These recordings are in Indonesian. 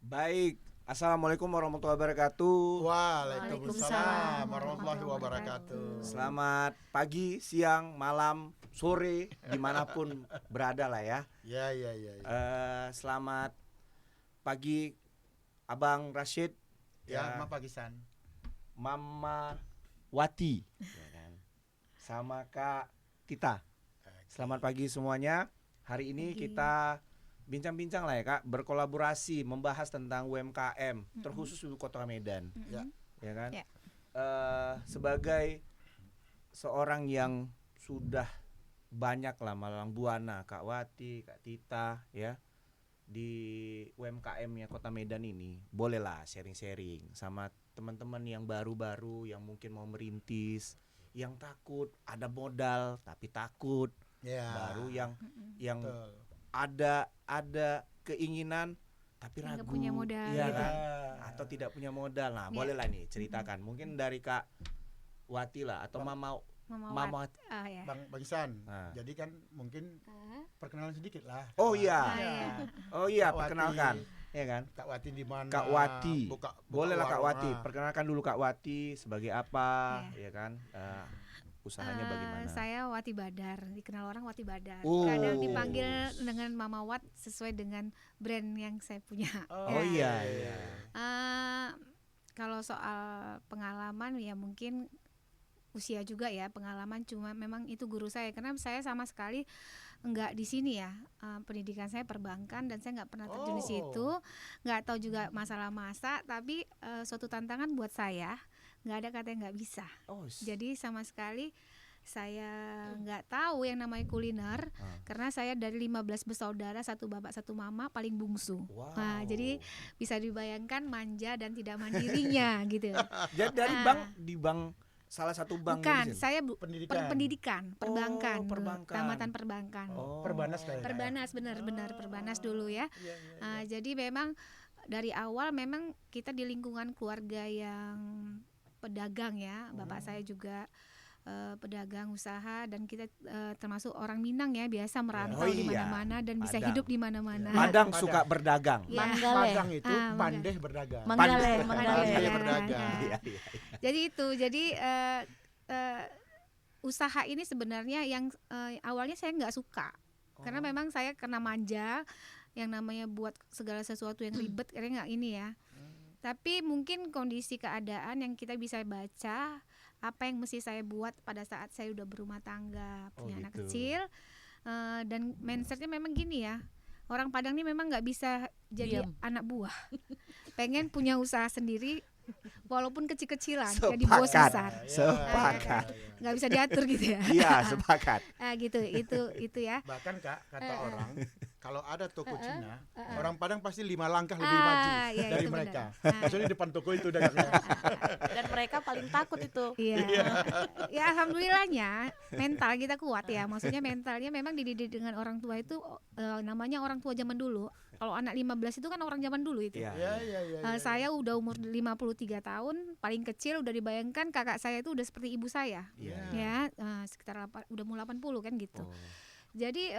Baik, Assalamualaikum warahmatullahi wabarakatuh. Waalaikumsalam warahmatullahi wabarakatuh. Selamat pagi, siang, malam, sore, dimanapun berada lah ya. Ya. Selamat pagi, Abang Rashid, Ya, Pak Gisan. Mama Wati, ya kan? Sama Kak Tita. Selamat pagi semuanya. Hari ini kita bincang-bincang lah ya Kak, berkolaborasi membahas tentang UMKM, terkhusus di Kota Medan, ya kan? Ya. Sebagai seorang yang sudah banyak lah malang buana, Kak Wati, Kak Tita, ya di UMKM-nya Kota Medan ini, bolehlah sharing-sharing sama teman-teman yang baru-baru, yang mungkin mau merintis, yang takut, ada modal tapi takut, Ya. baru yang Betul. ada keinginan tapi Nggak ragu, punya modal iya gitu. kan? Atau tidak punya modal. Nah, Ya. bolehlah nih ceritakan. Mungkin dari Kak Wati lah atau Mama Mama ya. Bang Gisan. Nah. Jadi kan mungkin perkenalan sedikit lah. Oh iya. iya. Oh iya, Kak Wati. perkenalkan. Ya kan? Kak Wati di mana? Kak Wati. Buka Bolehlah Kak warung. Wati, perkenalkan dulu Kak Wati sebagai apa, Iya. ya kan? Usahanya bagaimana? Saya Wati Badar, dikenal orang Wati Badar. Oh. Kadang dipanggil dengan Mama Wat sesuai dengan brand yang saya punya. Oh iya, iya. Kalau soal pengalaman ya mungkin usia juga ya, pengalaman cuma memang itu guru saya karena saya sama sekali enggak di sini ya. Pendidikan saya perbankan dan saya nggak pernah terjun di situ, nggak tahu juga masalah masak, tapi suatu tantangan buat saya, nggak ada kata yang nggak bisa. Jadi sama sekali saya nggak tahu yang namanya kuliner karena saya dari 15 bersaudara, satu bapak satu mama, paling bungsu. Wow. Nah, jadi bisa dibayangkan manja dan tidak mandirinya gitu. Jadi dari bank di bank salah satu bank Bukan, di sini? saya Pendidikan. perbankan, dulu, perbankan. tamatan perbankan. Perbanas kayaknya. Perbanas benar Perbanas dulu ya. Iya. Jadi memang dari awal memang kita di lingkungan keluarga yang pedagang ya. Bapak saya juga pedagang usaha dan kita termasuk orang Minang ya, biasa merantau Oh di iya, mana-mana dan bisa Padang. hidup di mana-mana. Padang Padang. suka berdagang. Ya. Padang itu Manggale. pandai berdagang. Manggale Pandai ya. berdagang. Iya. Jadi usaha ini sebenarnya yang awalnya saya nggak suka karena memang saya kena manja, yang namanya buat segala sesuatu yang ribet karena nggak ini ya. Tapi mungkin kondisi keadaan yang kita bisa baca apa yang mesti saya buat pada saat saya udah berumah tangga, punya anak gitu. kecil, dan mindsetnya memang gini ya. Orang Padang ini memang nggak bisa jadi anak buah. Pengen punya usaha sendiri, walaupun kecil-kecilan, jadi bos besar. Sepakat. Nggak bisa diatur gitu ya. Iya, sepakat. Gitu, itu ya. Bahkan kata orang, kalau ada toko Cina, orang Padang pasti 5 langkah lebih maju Iya, dari itu mereka. benar. Maksudnya di depan toko itu dagangnya. Dan mereka paling takut itu. Iya. Ya alhamdulillahnya mental kita kuat ya. Maksudnya mentalnya memang dididik dengan orang tua itu namanya orang tua zaman dulu. Kalau anak 15 itu kan orang zaman dulu itu. Iya. Iya. Saya udah umur 53 tahun, paling kecil udah dibayangkan kakak saya itu udah seperti ibu saya. Iya. Ya, sekitar udah mau 80 kan gitu. Oh. Jadi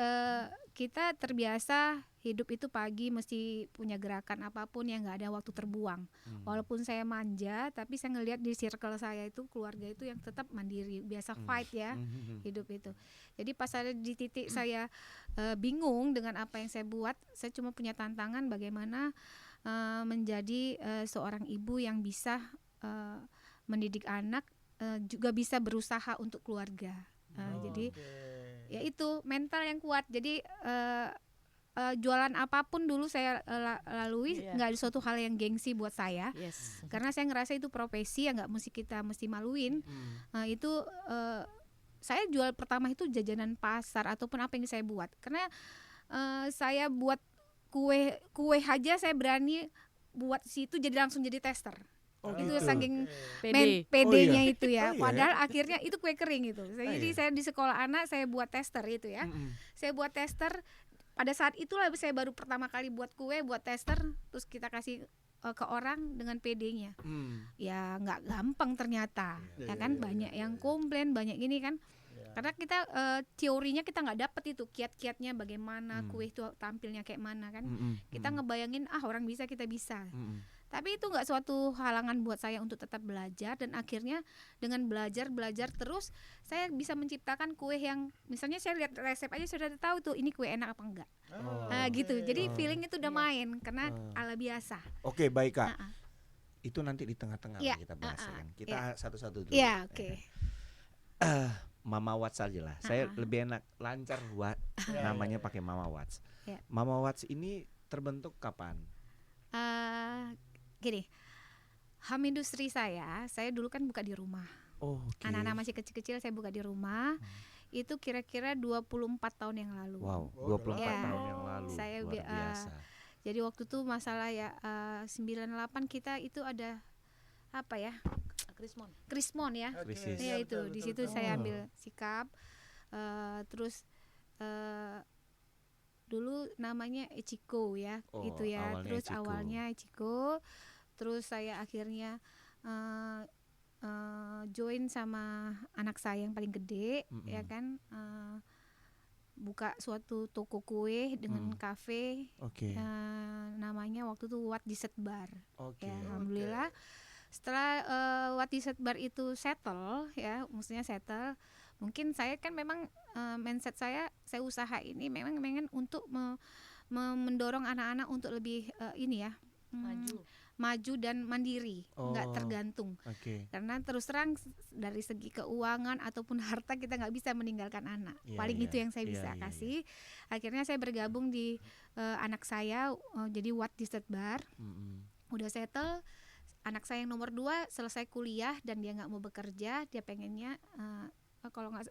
kita terbiasa hidup itu pagi mesti punya gerakan apapun yang nggak ada waktu terbuang. Walaupun saya manja, tapi saya ngelihat di circle saya itu keluarga itu yang tetap mandiri, biasa fight ya hidup itu. Jadi pas ada di titik saya bingung dengan apa yang saya buat, saya cuma punya tantangan bagaimana menjadi seorang ibu yang bisa mendidik anak, juga bisa berusaha untuk keluarga. Jadi ya itu mental yang kuat. Jadi jualan apapun dulu saya lalui, nggak ada suatu hal yang gengsi buat saya. Yes. Karena saya ngerasa itu profesi yang nggak kita mesti maluin. Itu saya jual pertama itu jajanan pasar ataupun apa yang saya buat. Karena saya buat kue aja saya berani buat situ jadi langsung jadi tester. Itu gitu. saking PD. PD-nya Oh, iya. itu ya. Oh, iya. Padahal akhirnya itu kue kering itu. Jadi iya. saya di sekolah anak saya buat tester itu ya. Saya buat tester. Pada saat itulah saya baru pertama kali buat kue, buat tester, terus kita kasih ke orang dengan PD-nya. Ya nggak gampang ternyata. Ya kan banyak yang komplain, banyak ini kan. Karena kita teorinya kita nggak dapet itu kiat-kiatnya bagaimana kue itu tampilnya kayak mana kan. Kita ngebayangin orang bisa, kita bisa. Tapi itu nggak suatu halangan buat saya untuk tetap belajar, dan akhirnya dengan belajar terus saya bisa menciptakan kue yang misalnya saya lihat resep aja sudah tahu tuh ini kue enak apa enggak. Gitu. Jadi feeling itu udah main karena ala biasa. Oke, baik Kak. Itu nanti di tengah-tengah lah kita bahas kan. Kita satu-satu dulu. Iya, oke. Mama Watts aja lah. Saya lebih enak lancar buat namanya pakai Mama Watts. Mama Watts ini terbentuk kapan? Gini, home industri saya dulu kan buka di rumah. Anak-anak masih kecil-kecil saya buka di rumah. Itu kira-kira 24 tahun yang lalu. Wow, 24 tahun yang lalu. Saya luar biasa. Jadi waktu itu masalah 98 kita itu ada apa ya? Krismon ya. Krisis. Ya itu, di situ saya ambil sikap. Terus dulu namanya Echiko ya, gitu ya. Awalnya Terus Echiko. awalnya Echiko. Terus saya akhirnya join sama anak saya yang paling gede, ya kan. Buka suatu toko kue dengan kafe. Namanya waktu itu What Dessert Bar. Ya, alhamdulillah. Setelah What Dessert Bar itu settle ya, maksudnya settle, mungkin saya kan memang mindset saya usaha ini memang untuk mendorong anak-anak untuk lebih maju dan mandiri, nggak tergantung. Karena terus terang dari segi keuangan ataupun harta kita nggak bisa meninggalkan anak. Paling itu yang saya bisa kasih. Akhirnya saya bergabung di anak saya, jadi What Dessert Bar. Udah settle. Anak saya yang nomor 2 selesai kuliah dan dia nggak mau bekerja, dia pengennya kalau nggak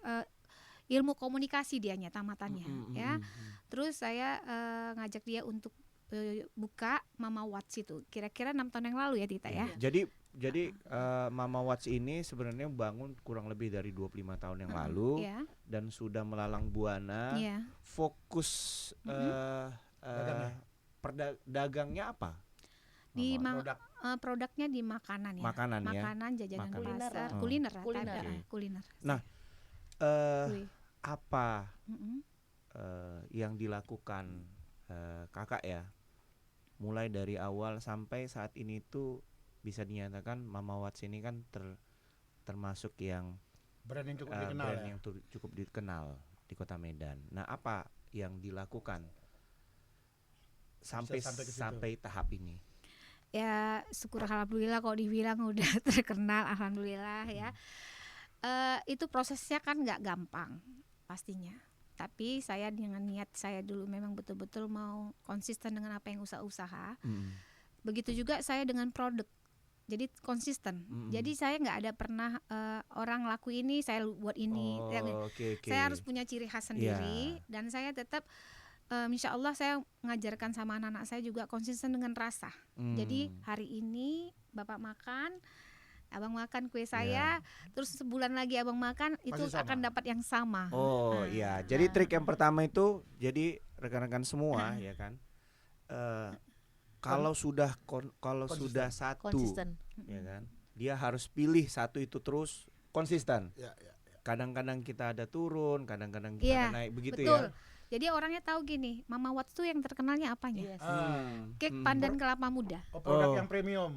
ilmu komunikasi dianya tamatannya ya. Terus saya ngajak dia untuk buka Mama Watts itu kira-kira 6 tahun yang lalu ya Tita ya. Jadi Mama Watts ini sebenarnya bangun kurang lebih dari 25 tahun yang lalu dan sudah melalang buana. Fokus dagangnya apa? Di produknya di makanan ya. Makanan jajanan pasar, kuliner. Kuliner. Nah, apa yang dilakukan kakak ya, mulai dari awal sampai saat ini tuh bisa dinyatakan Mama Watts ini kan termasuk yang brand yang cukup dikenal, yang cukup dikenal di Kota Medan. Nah, apa yang dilakukan sampai tahap ini? Ya syukur alhamdulillah kalau dibilang udah terkenal, alhamdulillah ya. Itu prosesnya kan nggak gampang pastinya. Tapi saya dengan niat saya dulu memang betul-betul mau konsisten dengan apa yang usaha. Begitu juga saya dengan produk. Jadi konsisten. Jadi saya nggak ada pernah orang laku ini saya buat ini. Saya harus punya ciri khas sendiri dan saya tetap insya Allah saya mengajarkan sama anak-anak saya juga konsisten dengan rasa. Jadi hari ini Bapak makan, Abang makan kue saya, terus sebulan lagi Abang makan itu akan dapat yang sama. Jadi trik yang pertama itu, jadi rekan-rekan semua ya kan, kalau sudah satu, ya kan, dia harus pilih satu itu terus konsisten. Kadang-kadang kita ada turun, kadang-kadang kita naik, begitu betul. ya. Jadi orangnya tahu gini, Mama Watts tuh yang terkenalnya apanya? Kek pandan kelapa muda. Produk yang premium.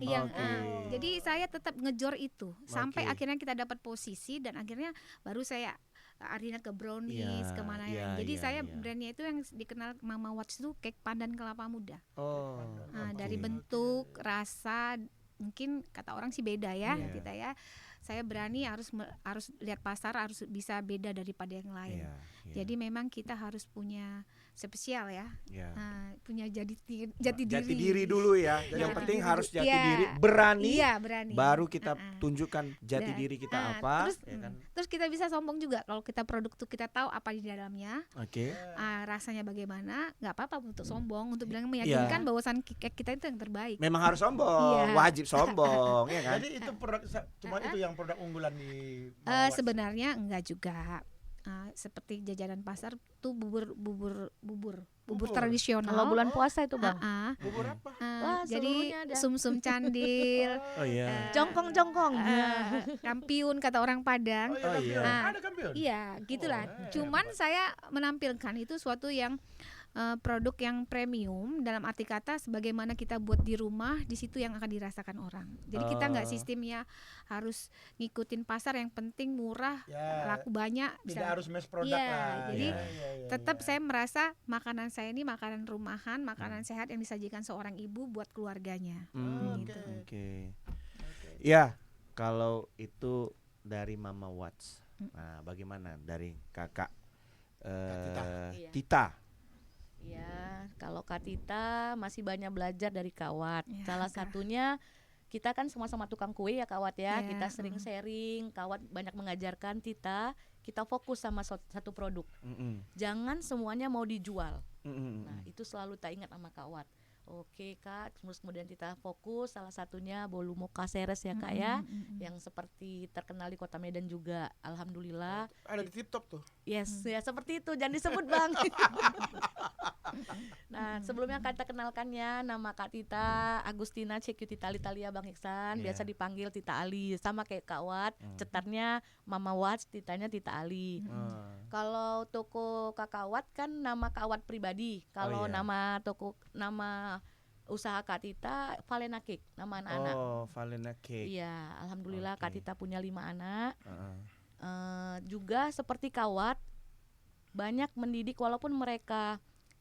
Jadi saya tetap ngejor itu sampai akhirnya kita dapat posisi dan akhirnya baru saya Arina ke brownies kemana ya. Jadi saya brandnya itu yang dikenal Mama Watts itu kek pandan kelapa muda. Dari bentuk, rasa, mungkin kata orang sih beda ya, kita ya. Saya berani harus lihat pasar, harus bisa beda daripada yang lain. Jadi memang kita harus punya spesial ya. Punya jati diri dulu ya. Yang penting harus jati diri, berani. Baru kita tunjukkan jati diri kita apa. Terus kita bisa sombong juga kalau kita produk tuh kita tahu apa di dalamnya. Rasanya bagaimana, nggak apa-apa untuk sombong, untuk bilang meyakinkan bahwasan kek kita itu yang terbaik. Memang harus sombong, wajib sombong ya kan. Jadi itu produk cuma itu yang produk unggulan di sebenarnya enggak juga. Seperti jajanan pasar tuh bubur tradisional. Kalau bulan puasa itu Bang. bubur apa? jadi seluruhnya ada. sumsum candil, Oh iya. Jongkong-jongkong. kampiun kata orang Padang. Oh iya, Oh, kampiun. iya. Ada kampiun. Iya, gitulah. Cuman saya menampilkan itu suatu yang produk yang premium dalam arti kata sebagaimana kita buat di rumah, di situ yang akan dirasakan orang. Jadi kita nggak sistemnya harus ngikutin pasar, yang penting murah, Ya, laku banyak, tidak harus mass product Iya, lah. jadi Iya, tetap iya. saya merasa makanan saya ini makanan rumahan, makanan sehat yang disajikan seorang ibu buat keluarganya. Oke. Gitu. Ya, kalau itu dari Mama Watts. Nah, bagaimana dari Kakak Tita. Iya. Tita? Ya, kalau Kak Tita masih banyak belajar dari Kak Wat. Ya, Salah Kak. satunya kita kan sama-sama tukang kue ya Kak Wat ya. Ya, Kita sering sharing, Kak Wat banyak mengajarkan Tita. Kita fokus sama satu produk. Mm-mm. Jangan semuanya mau dijual. Mm-mm. Nah, itu selalu tak ingat sama Kak Wat. Oke Kak, terus kemudian kita fokus salah satunya bolu mocha seres ya Kak ya, yang seperti terkenal di Kota Medan juga. Alhamdulillah. Ada di tip top tuh. Yes, ya seperti itu. Jangan disebut Bang. Nah, sebelumnya kita kenalkan ya, nama Kak Tita Agustina Cekutita Italia Bang Iksan, biasa dipanggil Tita Ali. Sama kayak Kak Wat, cetarnya Mama Wat, Titanya Tita Ali. Kalau toko Kakak Wat kan nama Kak Wat pribadi. Kalau iya. nama usaha Kak Tita Valena Cake, nama anak-anak. Oh, Valena Cake. Iya, alhamdulillah Oke. Kak Tita punya 5 anak. Heeh. Juga seperti Kak Wat, banyak mendidik walaupun mereka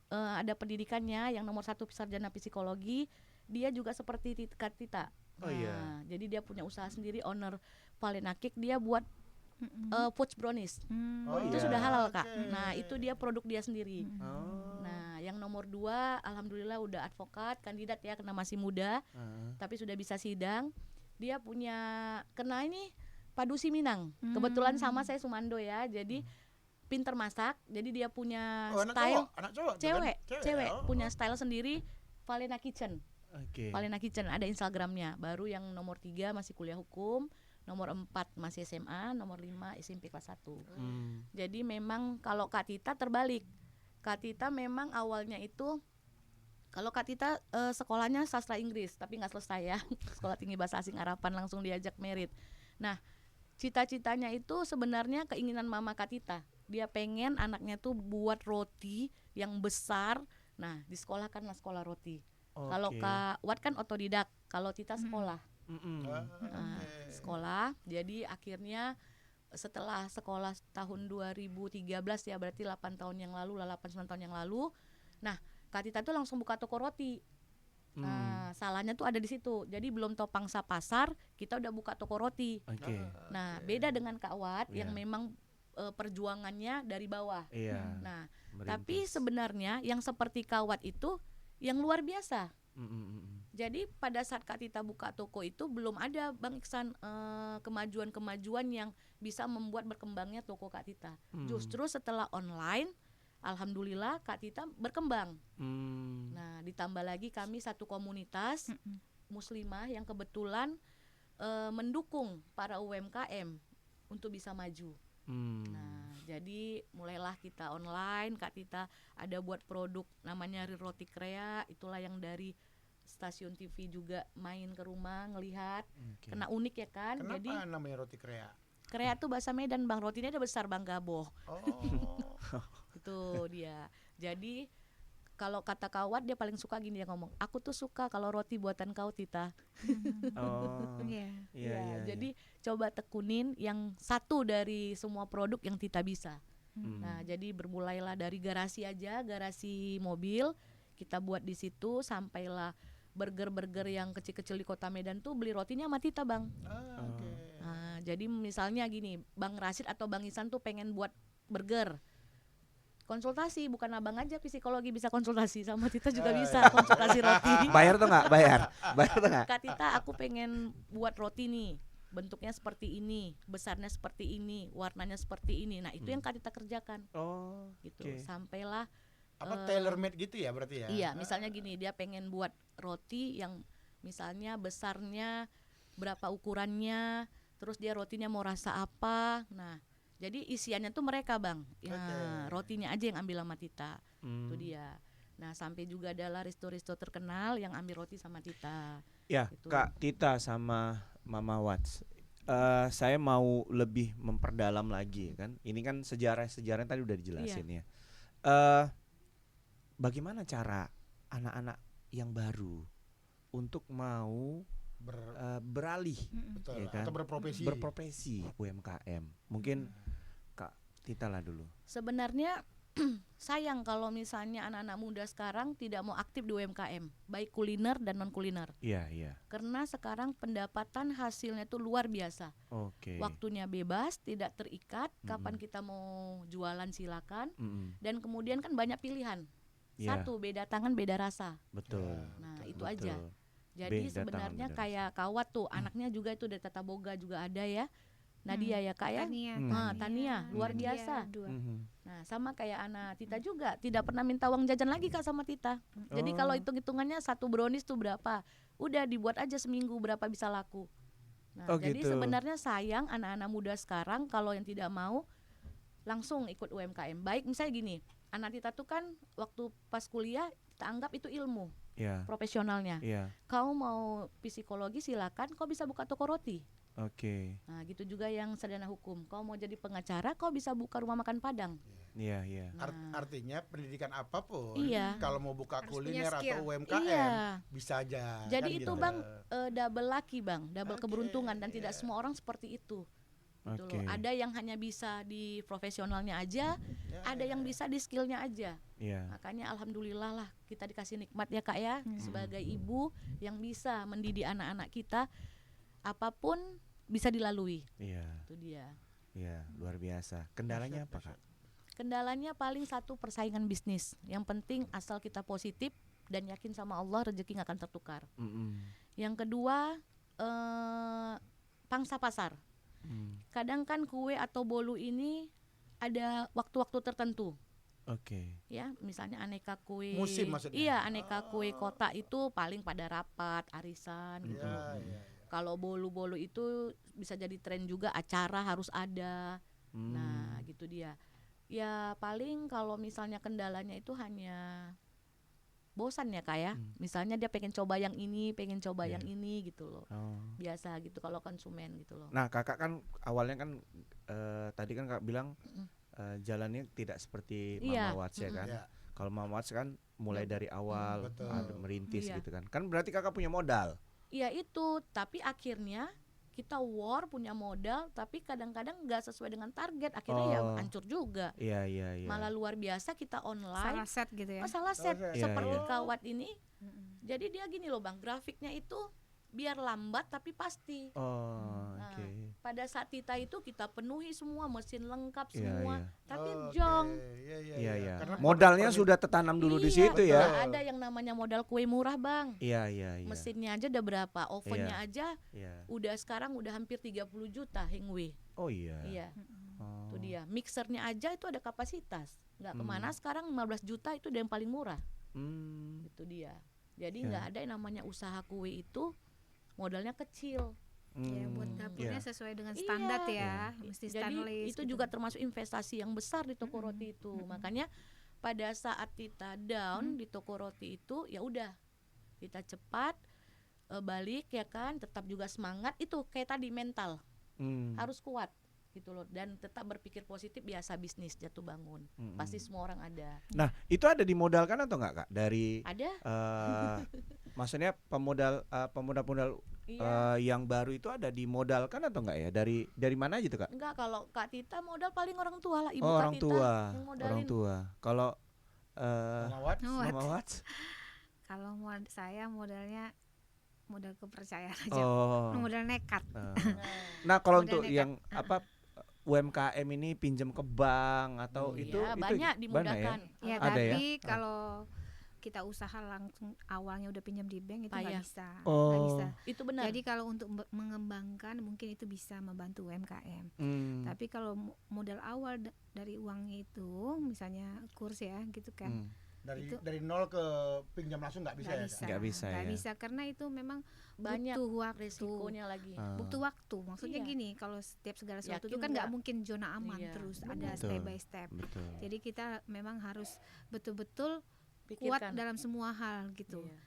ada pendidikannya yang nomor 1 sarjana psikologi, dia juga seperti Kak Tita. Oh, iya. Jadi dia punya usaha sendiri, owner Valena Cake, dia buat fudge brownies. Oh, Itu iya. sudah halal Kak. Oke. Nah, itu dia produk dia sendiri. Oh. Nah, yang nomor 2 alhamdulillah udah advokat, kandidat ya, karena masih muda, Heeh. tapi sudah bisa sidang. Dia punya kena ini Padusi Minang. Kebetulan sama saya Sumando ya. Jadi pinter masak. Jadi dia punya Oh, anak style anak cowok tuh cewek, kan? cewek Oh. punya style sendiri. Valena Kitchen. Oke. Valena Kitchen ada Instagramnya. Baru yang nomor 3 masih kuliah hukum, nomor 4 masih SMA, nomor 5 SMP kelas 1. Jadi memang kalau Kak Tita terbalik. Kak Tita memang awalnya itu, kalau Kak Tita sekolahnya sastra Inggris, tapi nggak selesai ya. Sekolah Tinggi Bahasa Asing Harapan, langsung diajak merit. Nah, cita-citanya itu sebenarnya keinginan Mama Kak Tita. Dia pengen anaknya tuh buat roti yang besar. Nah, disekolahkanlah sekolah roti. Kalau Oke. Kak Wat kan otodidak, kalau Tita sekolah. Mm-mm. Nah, sekolah. Jadi akhirnya setelah sekolah tahun 2013 ya, berarti 8 tahun yang lalu, 8-9 tahun yang lalu. Nah, Kak Tita tuh langsung buka toko roti. Nah, salahnya tuh ada di situ. Jadi belum tahu pangsa pasar, kita udah buka toko roti. Oke. Nah, beda dengan Kak Wat yang Iya. memang perjuangannya dari bawah. Iya. Nah, tapi Merintis. sebenarnya yang seperti Kak Wat itu yang luar biasa. Mm-mm. Jadi pada saat Kak Tita buka toko itu belum ada Bang Iksan kemajuan-kemajuan yang bisa membuat berkembangnya toko Kak Tita. Justru setelah online, alhamdulillah Kak Tita berkembang. Nah, ditambah lagi kami satu komunitas muslimah yang kebetulan mendukung para UMKM untuk bisa maju. Nah, jadi mulailah kita online, Kak Tita ada buat produk namanya Roti Krea, itulah yang dari stasiun TV juga main ke rumah ngelihat. Oke. Kena unik ya kan? Kenapa Jadi namanya roti krea? Krea tuh bahasa Medan Bang, rotinya ada besar Bang Gaboh. Oh. Itu dia. Jadi kalau kata Kawat dia paling suka gini, dia ngomong, aku tuh suka kalau roti buatan kau Tita. Oh. Iya. Iya, Ya, iya. jadi coba tekunin yang satu dari semua produk yang Tita bisa. Nah, jadi bermulailah dari garasi aja, garasi mobil kita buat di situ, sampailah burger-burger yang kecil-kecil di Kota Medan tuh beli rotinya sama Tita Bang. Oke. Nah, jadi misalnya gini, Bang Rasid atau Bang Isan tuh pengen buat burger. Konsultasi, bukan abang aja psikologi bisa konsultasi, sama Tita juga bisa konsultasi roti. Bayar tuh nggak? Bayar tuh nggak? Kak Tita, aku pengen buat roti nih, bentuknya seperti ini, besarnya seperti ini, warnanya seperti ini. Nah, itu yang Kak Tita kerjakan Oh. gitu. Oke. Sampailah Apa tailor made gitu ya berarti ya? iya, misalnya gini, dia pengen buat roti yang misalnya besarnya berapa ukurannya, terus dia rotinya mau rasa apa. Nah, jadi isiannya tuh mereka Bang. Ya, Oke. rotinya aja yang ambil sama Tita. Itu dia. Nah, sampai juga adalah resto-resto terkenal yang ambil roti sama Tita. Ya, Gitu. Kak Tita sama Mama Wats. Saya mau lebih memperdalam lagi kan. Ini kan sejarah tadi udah dijelasin ya. Bagaimana cara anak-anak yang baru untuk mau beralih Betul, ya kan? atau berprofesi. berprofesi UMKM. Mungkin Kak Tita lah dulu. Sebenarnya sayang kalau misalnya anak-anak muda sekarang tidak mau aktif di UMKM, baik kuliner dan non kuliner. Iya. Karena sekarang pendapatan hasilnya itu luar biasa. Oke. Waktunya bebas, tidak terikat, kapan kita mau jualan silakan. Dan kemudian kan banyak pilihan. Iya. Satu, beda tangan beda rasa. Betul. Nah, itu Betul. aja. Jadi Beda sebenarnya tangan, beda kayak Kawat tuh, anaknya juga itu dari Tata Boga juga ada ya. Nadia ya Kak ya. Tania, luar biasa. Nah, sama kayak anak Tita juga, tidak pernah minta uang jajan lagi Kak sama Tita. Jadi kalau hitung-hitungannya satu brownies tuh berapa, udah dibuat aja seminggu berapa bisa laku. Nah, jadi gitu. sebenarnya sayang anak-anak muda sekarang kalau yang tidak mau langsung ikut UMKM. Baik misalnya gini, anak Tita tuh kan waktu pas kuliah kita anggap itu ilmu Iya. profesionalnya. Iya. Kau mau psikologi silakan, kau bisa buka toko roti. Oke. Nah, gitu juga yang sarjana hukum. Kau mau jadi pengacara, kau bisa buka rumah makan Padang. Iya. Artinya pendidikan apapun, Iya. kalau mau buka Harus kuliner punya skill. atau UMKM Iya. bisa aja. Jadi kan itu gitu. Bang double lucky Bang, double Oke, keberuntungan dan tidak iya. semua orang seperti itu. Gitu Oke. loh. Ada yang hanya bisa di profesionalnya aja, ada yang bisa di skillnya aja. Iya. Makanya alhamdulillah lah kita dikasih nikmat ya Kak ya, sebagai ibu yang bisa mendidik anak-anak kita apapun bisa dilalui. Iya. Itu dia. Iya, luar biasa. Kendalanya apa, Kak? Kendalanya paling satu persaingan bisnis. Yang penting asal kita positif dan yakin sama Allah, rezeki nggak akan tertukar. Yang kedua pangsa pasar. Kadang kan kue atau bolu ini ada waktu-waktu tertentu. Oke. Ya, misalnya aneka kue. Musim maksudnya? Iya, aneka kue kota itu paling pada rapat, arisan gitu. Iya. Kalau bolu-bolu itu bisa jadi tren juga, acara harus ada. Nah, gitu dia. Ya paling kalau misalnya kendalanya itu hanya bosan ya Kak ya. Misalnya dia pengen coba yang ini, pengen coba yang ini gitu loh. Biasa gitu kalau konsumen gitu loh. Nah, Kakak kan awalnya kan tadi kan Kak bilang jalannya tidak seperti Iya. Mama Wats ya kan. Iya. Kalau Mama Wats kan mulai dari awal betul. ada merintis Iya. gitu kan. Kan berarti Kakak punya modal. Iya itu, tapi akhirnya kita punya modal, tapi kadang-kadang nggak sesuai dengan target, akhirnya ya hancur juga. Iya. Malah luar biasa kita online. Salah set gitu ya. Masalah set Iya, seperti iya. Kawat ini. Jadi dia gini loh Bang, grafiknya itu biar lambat tapi pasti. Oh, Nah, oke. pada saat Tita itu kita penuhi semua, mesin lengkap Iya, semua, iya. tapi Oke, jong. Iya. Karena Modalnya permin- sudah tertanam dulu di Iya, situ ya. nggak ada yang namanya modal kue murah Bang. Iya. Mesinnya aja udah berapa, ovennya aja Iya. udah sekarang udah hampir 30 juta Hengwei. Oh iya. Iya, Oh. itu dia. Mixernya aja itu ada kapasitas. Nggak kemana sekarang 15 juta itu udah yang paling murah. Itu dia. Jadi Ya. nggak ada yang namanya usaha kue itu modalnya kecil. Ya buat dapurnya Iya. sesuai dengan standar Iya. ya, mesti Jadi stainless. itu gitu. juga termasuk investasi yang besar di toko roti itu. Makanya pada saat kita down di toko roti itu ya udah kita cepat balik ya kan, tetap juga semangat itu kayak tadi mental harus kuat gitu loh, dan tetap berpikir positif, biasa bisnis jatuh bangun pasti semua orang ada. Nah, itu ada dimodalkan atau enggak Kak dari Ada. maksudnya pemodal Iya. yang baru itu ada dimodalkan atau enggak ya? Dari mana aja tuh Kak? Enggak, kalau Kak Tita modal paling orang tua lah, ibu Oh, Kak orang Tita tua. yang modalin. Orang tua. Kalau Mama Wats? Mama Wats? Kalau saya modalnya modal kepercayaan aja. Oh. Modal nekat. Nah, kalau Modal untuk nekat. yang apa UMKM ini pinjam ke bank atau Iya, itu banyak mana dimudahkan. Ya, Ada ya? tapi kalau kita usaha langsung awalnya udah pinjam di bank itu nggak Payah. bisa. Oh. Nggak bisa. Itu benar. Jadi kalau untuk mengembangkan mungkin itu bisa membantu UMKM. Tapi kalau modal awal dari uangnya itu misalnya kurs ya gitu kan. Dari nol ke pinjam langsung nggak bisa Nggak ya? bisa. Nggak bisa Nggak ya? bisa karena itu memang Banyak butuh waktu. resikonya lagi. Butuh waktu. Maksudnya Iya. gini, kalau setiap segala sesuatu Yakin itu kan nggak nggak? mungkin zona aman Iya, terus, benar. ada Betul. step by step. Betul. Jadi kita memang harus betul-betul kuat Pikirkan. dalam semua hal gitu. Iya.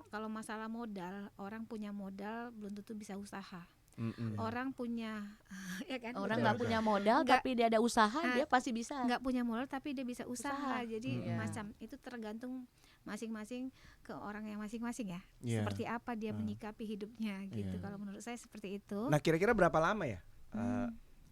Kalau masalah modal, orang punya modal belum tentu bisa usaha. Mm-mm. Orang punya ya kan, Orang Betul, nggak betul. punya modal Nggak- tapi dia ada usaha, Ah, dia pasti bisa. nggak punya modal tapi dia bisa usaha. Usaha. Jadi Iya. macam itu tergantung masing-masing ke orang yang masing-masing ya. Iya. Seperti apa dia menyikapi hidupnya gitu. Iya. Kalau menurut saya seperti itu. Nah, kira-kira berapa lama ya?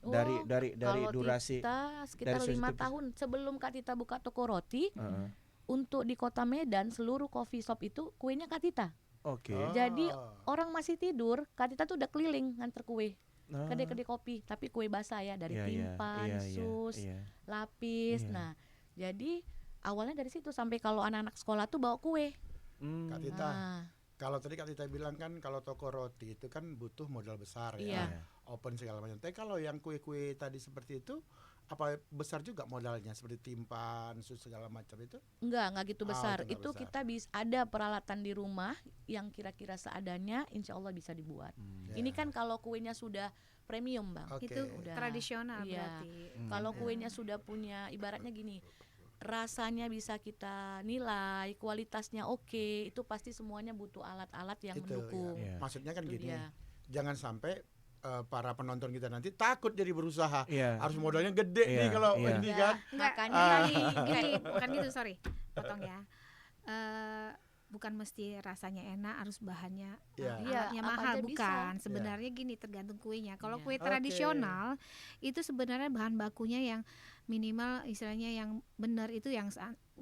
Dari Oh, dari Kalau durasi. Tita sekitar dari 5 sensitif- tahun sebelum Kak Tita buka toko roti, Heeh. untuk di Kota Medan seluruh coffee shop itu kuenya Kak Tita. Oke. Oh. Jadi orang masih tidur, Kak Tita tuh udah keliling nganter kue. Ah. Kedai-kedai kopi, tapi kue basah ya, dari Iya, iya, timpan, iya, iya, sus, iya. lapis. Iya. Nah, jadi awalnya dari situ sampai kalau anak-anak sekolah tuh bawa kue. Hmm. Kak Tita, Nah, kalau tadi Kak Tita bilang kan kalau toko roti itu kan butuh modal besar Iya. ya, open segala macam. Tapi kalau yang kue-kue tadi seperti itu, apa besar juga modalnya seperti timpan, sus segala macam itu? enggak gitu Ah, besar. itu nggak Itu besar. kita bisa ada peralatan di rumah yang kira-kira seadanya, insya Allah bisa dibuat. Ya. Ini kan kalau kuenya sudah premium, Bang. Oke. Itu Udah. tradisional Iya. berarti. Kalau kuenya sudah punya, ibaratnya gini, rasanya bisa kita nilai, kualitasnya oke, itu pasti semuanya butuh alat-alat yang Itu, mendukung. ya. Maksudnya kan Itu gini, dia. jangan sampai para penonton kita nanti takut jadi berusaha. Iya. Harus modalnya gede Iya, nih kalau iya. ini Ya, kan. Enggak, makanya gini, bukan gitu, sorry, potong ya. Bukan mesti rasanya enak, harus bahannya Iya. Iya, alatnya apa mahal, aja bukan. bisa. Sebenarnya gini, tergantung kuenya. Kalau Iya. kue Oke. tradisional itu sebenarnya bahan bakunya yang minimal, istilahnya yang benar itu yang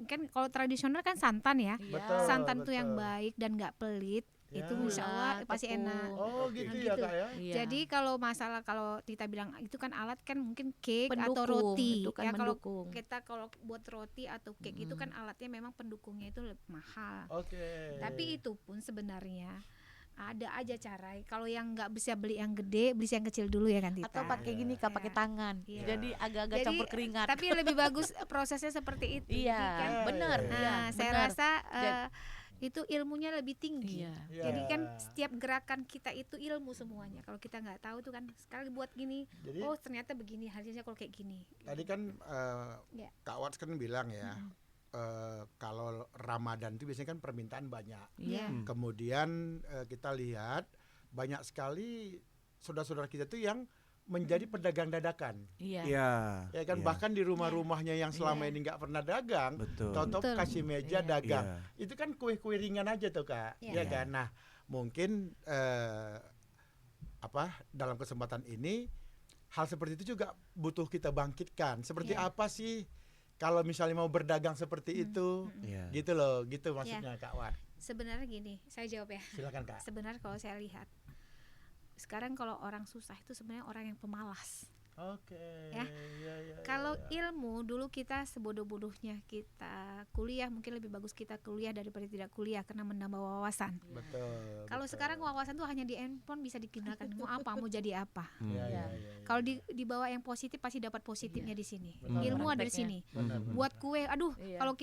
kan kalau tradisional kan santan ya. Iya. Betul. Santan tuh yang betul. baik dan nggak pelit. Ya. Itu insya Allah Gula, pasti tepung. enak. Oh Oke. gitu Nah, ya gitu. Kak ya. Iya. Jadi kalau masalah, kalau kita bilang itu kan alat, kan mungkin cake atau Pendukung, roti. itu kan Ya kalau mendukung. kita buat roti atau cake itu kan alatnya memang pendukungnya itu lebih mahal. Oke. Tapi itu pun sebenarnya ada aja cara. Kalau yang nggak bisa beli yang gede, beli yang kecil dulu ya kan Tita. Atau pakai gini Kak, Iya. pakai tangan. Iya. Jadi agak-agak Jadi, campur keringat. Tapi lebih bagus prosesnya seperti itu. Iya, Jadi kan, benar. Iya, Iya, saya benar. rasa Jadi- itu ilmunya lebih tinggi. Iya. Iya. Jadi kan setiap gerakan kita itu ilmu semuanya. Kalau kita nggak tahu tuh kan sekali buat gini, Jadi oh ternyata begini, harusnya kalau kayak gini. tadi kan Ya. Kak Wats kan bilang ya, kalau Ramadan itu biasanya kan permintaan banyak. Iya. Kemudian kita lihat banyak sekali saudara-saudara kita tuh yang menjadi pedagang dadakan. Iya. Iya. Ya kan iya. bahkan di rumah-rumahnya yang selama Iya. ini nggak pernah dagang, Betul. toto Betul. kasih meja Iya. dagang. Iya. Itu kan kue-kue ringan aja tuh Kak. Iya. Ya kan. Nah, mungkin dalam kesempatan ini hal seperti itu juga butuh kita bangkitkan. Seperti Iya. apa sih kalau misalnya mau berdagang seperti itu? Iya. Gitu loh, gitu maksudnya Kak Wan. Sebenarnya gini, saya jawab ya. Silakan Kak. Sebenarnya kalau saya lihat sekarang, kalau orang susah itu sebenarnya orang yang pemalas. Oke. Ya. Kalau ilmu dulu kita sebodoh-bodohnya kita kuliah, mungkin lebih bagus kita kuliah daripada tidak kuliah karena menambah wawasan. Betul. Kalau betul. sekarang wawasan tuh hanya di handphone, bisa digunakan mau apa, mau jadi apa. Hmm. Iya, iya, Iya. iya, iya. Kalau dibawa yang positif pasti dapat positifnya di sini. Benar. Ilmu ada di Prakteknya. sini. Benar, Hmm. benar. Buat kue, aduh, Iya. kalau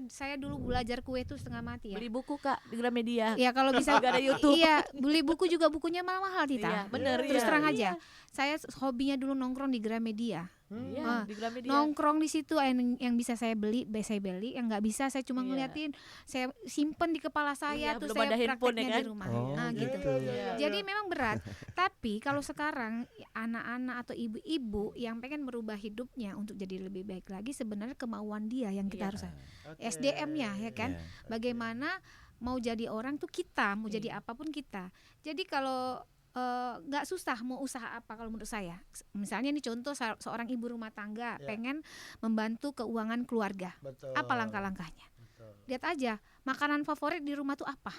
saya dulu belajar kue tuh setengah mati ya. Beli buku Kak di Gramedia. Ya kalau bisa Nggak ada YouTube. Iya, beli buku juga bukunya mahal-mahal Tita. Iya, bener. Terus iya. terang aja, Iya. saya hobinya dulu nongkrong di Gramedia. Iya, Ah, di Gramedia. Nongkrong di situ, yang bisa saya beli, saya beli, yang nggak bisa saya cuma Iya. ngeliatin, saya simpen di kepala saya, Iya, terus belum saya ada handphone ya prakteknya kan? di rumah. Oh, Nah, iya, gitu. Iya. Jadi memang berat. Tapi kalau sekarang anak-anak atau ibu-ibu yang pengen merubah hidupnya untuk jadi lebih baik lagi, sebenarnya kemauan dia yang kita Iya. harus Oke. SDM-nya ya kan. Iya. Bagaimana mau jadi orang tuh kita, mau jadi Iya. apapun kita. Jadi kalau nggak susah mau usaha apa kalau menurut saya. Misalnya nih contoh, seorang ibu rumah tangga Ya. pengen membantu keuangan keluarga. Betul. Apa langkah-langkahnya? Betul. Lihat aja makanan favorit di rumah tuh apa.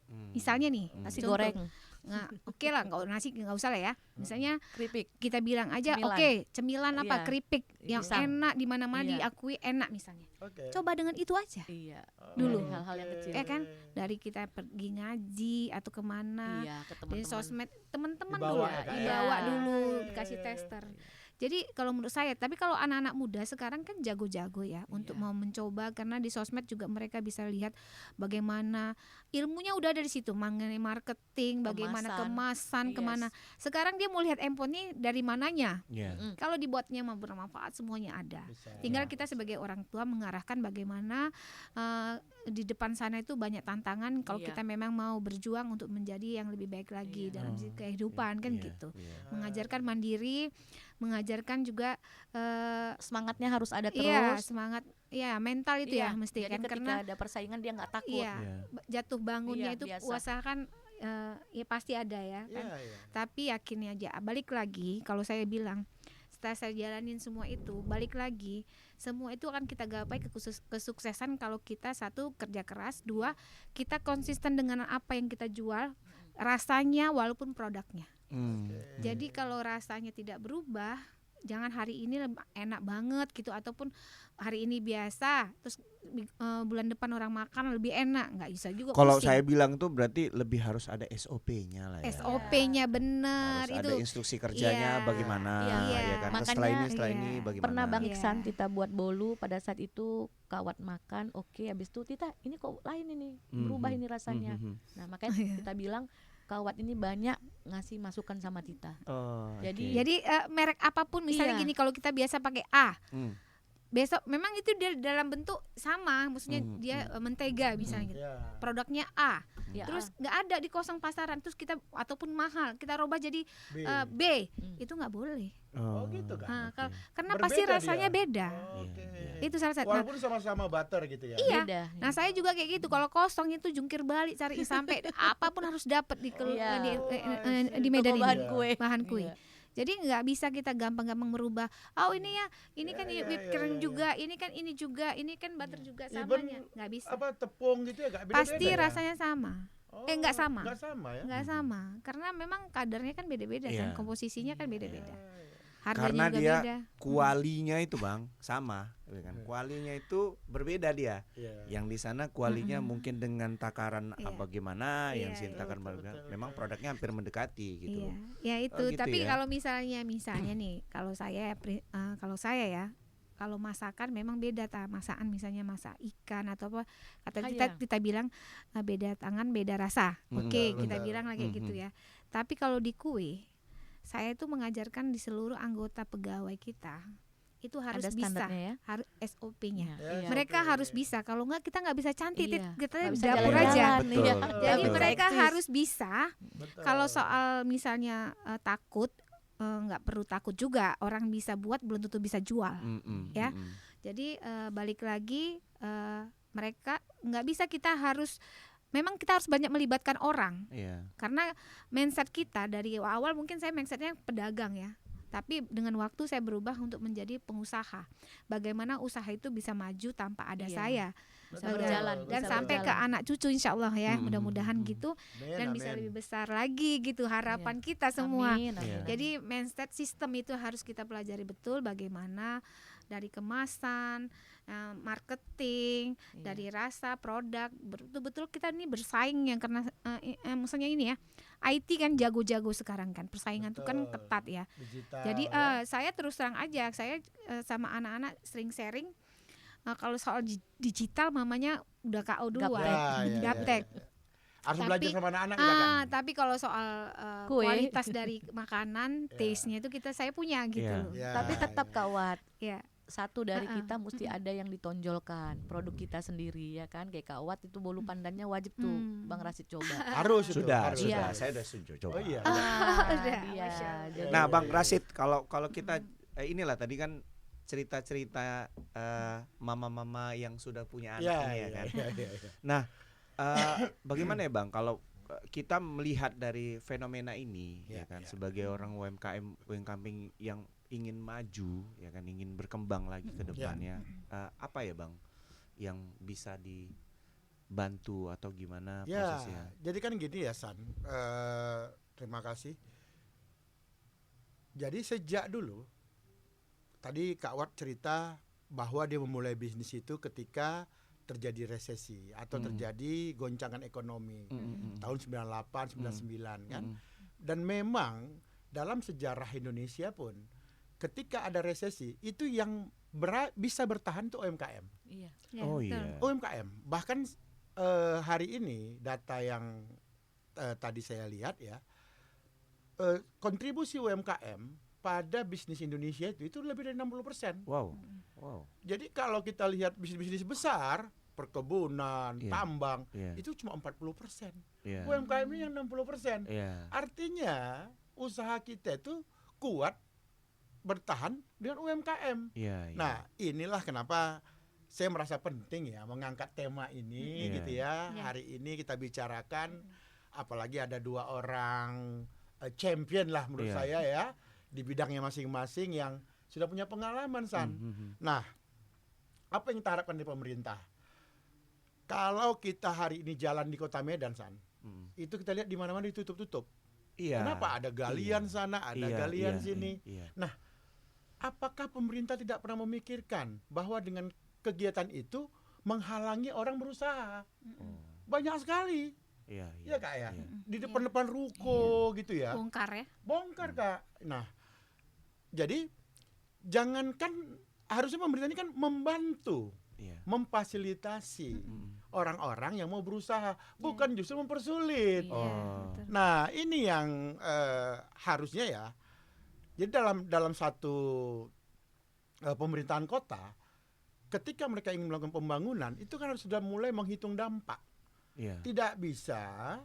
Hmm. Misalnya nih Nasi contoh. goreng, Nah, oke lah, nggak nasi nggak usah lah ya. Misalnya keripik. kita bilang aja, Cemilan. oke, cemilan apa, Iya. keripik yang Pisang. enak di mana-mana Iya. diakui enak misalnya. Oke. Coba dengan itu aja. Iya. Dulu. Dari hal-hal yang kecil. Ya kan? Dari kita pergi ngaji atau kemana, Iya, ke dari teman-teman. sosmed teman-teman Dibawa dulu, ya, Kak, ya? dibawa Iya. dulu, dikasih tester. Jadi kalau menurut saya, tapi kalau anak-anak muda sekarang kan jago-jago ya untuk Iya. mau mencoba, karena di sosmed juga mereka bisa lihat bagaimana ilmunya udah ada di situ, mengenai marketing, bagaimana kemasan, Yes. kemana. Sekarang dia mau lihat handphone ini dari mananya. Iya. Mm. Kalau dibuatnya mau bermanfaat semuanya ada. Bisa. Tinggal Ya. kita sebagai orang tua mengarahkan bagaimana di depan sana itu banyak tantangan kalau Iya. kita memang mau berjuang untuk menjadi yang lebih baik lagi Iya. dalam kehidupan kan Iya, gitu. iya. Mengajarkan mandiri, mengajarkan juga Semangatnya harus ada iya terus. semangat, ya mental itu Iya, ya mesti jadi kan, ketika karena ada persaingan dia nggak takut. iya Iya. jatuh bangunnya Iya, itu biasa. usahakan ya pasti ada ya Iya, kan. iya. Tapi yakin aja, balik lagi kalau saya bilang setelah saya jalanin semua itu, balik lagi semua itu akan kita gapai kesuksesan kalau kita satu kerja keras, dua kita konsisten dengan apa yang kita jual, rasanya walaupun produknya. Hmm. Jadi kalau rasanya tidak berubah, jangan hari ini enak banget gitu, ataupun hari ini biasa terus bulan depan orang makan lebih enak, nggak bisa juga. Kalau pusing. saya bilang tuh berarti lebih harus ada SOP-nya lah ya. SOP-nya bener Harus itu. ada instruksi kerjanya Iya. bagaimana Iya. ya kan. Makanya, setelah ini iya. bagaimana. Pernah Bang Iya. Iksan kita buat bolu pada saat itu kawat makan, oke, habis itu Tita ini kok lain ini, berubah ini rasanya. Nah makanya kita bilang kawat ini banyak ngasih masukan sama Tita. Oh, Jadi- oke. Jadi merek apapun misalnya Iya. gini, kalau kita biasa pakai A, Hmm. besok memang itu dia dalam bentuk sama, maksudnya Hmm, dia mentega misalnya gitu. Iya. Produknya A, Ya, terus nggak ada di kosong pasaran, terus kita ataupun mahal kita robah jadi B. B, Hmm. itu nggak boleh. Oh, gitu kan. Nah, oke. karena Berbeda pasti dia. rasanya beda. Oh, oke. Iya. Itu salah satu. Nah, Walaupun sama-sama butter gitu ya. Iya. beda. nah saya juga kayak gitu. Kalau kosong itu jungkir balik cari sampai apapun harus dapat di Iya. di Medan Toko bahan ini. kue. Bahan kue. Iya. Jadi nggak bisa kita gampang-gampang merubah. Oh ini ya, ini kan Iya, whipped iya, cream iya. juga, ini kan ini juga, ini kan butter juga Even samanya. Nggak bisa. Apa tepung gitu ya? Beda-beda Pasti ya? rasanya sama. Oh, nggak sama. Nggak sama ya? Nggak sama. Karena memang kadarnya kan beda-beda Iya. kan, komposisinya kan beda-beda. Iya. Harganya Karena juga dia beda. kualinya itu Bang sama, ya kan. Kualinya itu berbeda dia. Iya. Yang di sana kualinya mungkin dengan takaran Iya. apa gimana, yang Iya, sini iya. takaran Betul, berbeda. betul, Memang betul. produknya hampir mendekati gitu Iya, loh. ya itu. Oh, gitu Tapi ya. kalau misalnya nih, kalau saya ya, kalau masakan memang beda masakan, misalnya masak ikan atau apa, kata kita bilang beda tangan beda rasa. Oke, Betul, kita betul. bilang lah kayak gitu ya. Tapi kalau di kue, saya itu mengajarkan di seluruh anggota pegawai kita itu harus Ada bisa, standarnya ya. harus SOP-nya. Ya, Mereka oke. harus bisa, kalau enggak kita nggak bisa cantik, Iya, kita nggak di bisa dapur jalan-jalan. aja. Betul. Iya. Jadi Betul. mereka Eksis. harus bisa. Betul. Kalau soal misalnya takut, nggak perlu takut juga, orang bisa buat belum tentu bisa jual. Ya. Jadi balik lagi, mereka nggak bisa, memang kita harus banyak melibatkan orang, Iya. karena mindset kita dari awal mungkin saya mindsetnya pedagang ya, tapi dengan waktu saya berubah untuk menjadi pengusaha. Bagaimana usaha itu bisa maju tanpa ada Iya. saya. Betul, berjalan, Dan bisa sampai ke berjalan. anak cucu insya Allah ya, mudah-mudahan Amin, gitu, dan bisa amin. lebih besar lagi gitu harapan kita semua. Amin, amin. Iya. Jadi mindset sistem itu harus kita pelajari betul, bagaimana dari kemasan, marketing, Iya. dari rasa produk, betul-betul kita ini bersaing yang karena maksudnya ini ya, IT kan jago-jago sekarang kan, persaingan itu kan Betul. ketat ya. Digital, Jadi ya. saya terus terang aja, saya sama anak-anak sering sharing. Kalau soal digital mamanya udah KO duluan, Ya, gaptek. Harus Tapi- belajar sama anak-anak kita kan. Tapi kalau soal Kue. kualitas dari makanan, Ya. taste-nya itu saya punya gitu Iya. loh. Ya, Tapi tetap ya. kawat. Ya. Satu dari Uh-uh. kita mesti ada yang ditonjolkan, produk kita sendiri ya kan. Kayak kawat itu bolu pandannya wajib tuh Bang Rasid coba. Harus itu. Sudah, harus. sudah. Iya. Saya udah setuju coba. Oh iya. Udah, Iya, Masya Allah. jadi- Nah, Bang Rasid, kalau kita inilah tadi kan cerita-cerita mama-mama yang sudah punya anak Iya, ini ya iya, kan. iya, iya, iya. Bagaimana ya Bang kalau kita melihat dari fenomena ini ya Ya, kan, ya. sebagai orang UMKM yang ingin maju ya kan, ingin berkembang lagi ke depannya, apa ya Bang yang bisa dibantu atau gimana Ya, prosesnya? jadi kan gini ya San. Terima kasih. Jadi sejak dulu, tadi Kak Wat cerita bahwa dia memulai bisnis itu ketika terjadi resesi atau terjadi goncangan ekonomi tahun 98, 99 kan. Dan memang dalam sejarah Indonesia pun ketika ada resesi itu yang bisa bertahan tuh UMKM. Iya. Ya, Oh betul. iya. UMKM bahkan hari ini data yang tadi saya lihat ya, kontribusi UMKM pada bisnis Indonesia itu lebih dari 60%. Wow. Wow. Jadi kalau kita lihat bisnis-bisnis besar, perkebunan, Iya. tambang, Iya. itu cuma 40%. Iya. UMKM ini yang 60%. Iya. Artinya usaha kita itu kuat bertahan dengan UMKM. Iya. Iya. Nah, inilah kenapa saya merasa penting ya mengangkat tema ini Iya. gitu ya. Iya. Hari ini kita bicarakan, apalagi ada 2 orang champion lah menurut Iya. saya ya di bidangnya masing-masing yang sudah punya pengalaman, San. Nah, apa yang kita harapkan dari pemerintah? Kalau kita hari ini jalan di Kota Medan, San, itu kita lihat di mana-mana ditutup-tutup. Iya. Kenapa? Ada galian Iya. sana, ada Iya, galian iya, sini. Iya. Apakah pemerintah tidak pernah memikirkan bahwa dengan kegiatan itu menghalangi orang berusaha? Oh. Banyak sekali, Iya. ya Kak ya. Iya. Di depan-depan ruko gitu ya. Bongkar ya. Bongkar Kak. Nah, jadi jangankan harusnya pemerintah ini kan membantu, Iya. memfasilitasi orang-orang yang mau berusaha, bukan justru mempersulit. Iya, Oh. betul. Nah, ini yang harusnya ya. Jadi dalam satu pemerintahan kota, ketika mereka ingin melakukan pembangunan, itu kan harus sudah mulai menghitung dampak. Iya. Tidak bisa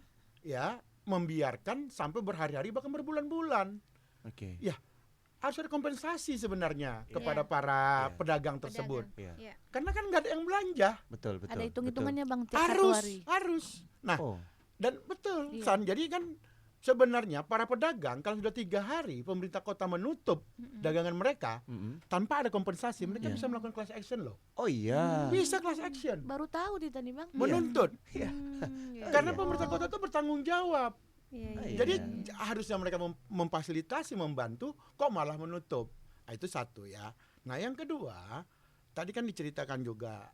ya membiarkan sampai berhari-hari bahkan berbulan-bulan. Oke. Harus ada kompensasi sebenarnya Iya. kepada para Iya. pedagang tersebut. Iya. Iya. Karena kan nggak ada yang belanja. Betul, betul. Ada betul. hitung-hitungannya Bang tiap satu Harus, hari. harus. Nah, Oh. dan betul, Iya. San. Jadi kan sebenarnya para pedagang kalau sudah 3 hari pemerintah kota menutup dagangan mereka tanpa ada kompensasi, mereka Iya. bisa melakukan class action loh. Oh iya. Bisa class action, Baru tahu di tadi Bang. menuntut. Iya. Iya. Karena Iya. pemerintah kota itu bertanggung jawab. Iya, Ah, iya. Jadi Iya. harusnya mereka memfasilitasi, membantu, kok malah menutup. Nah, itu satu ya. Nah, yang kedua, tadi kan diceritakan juga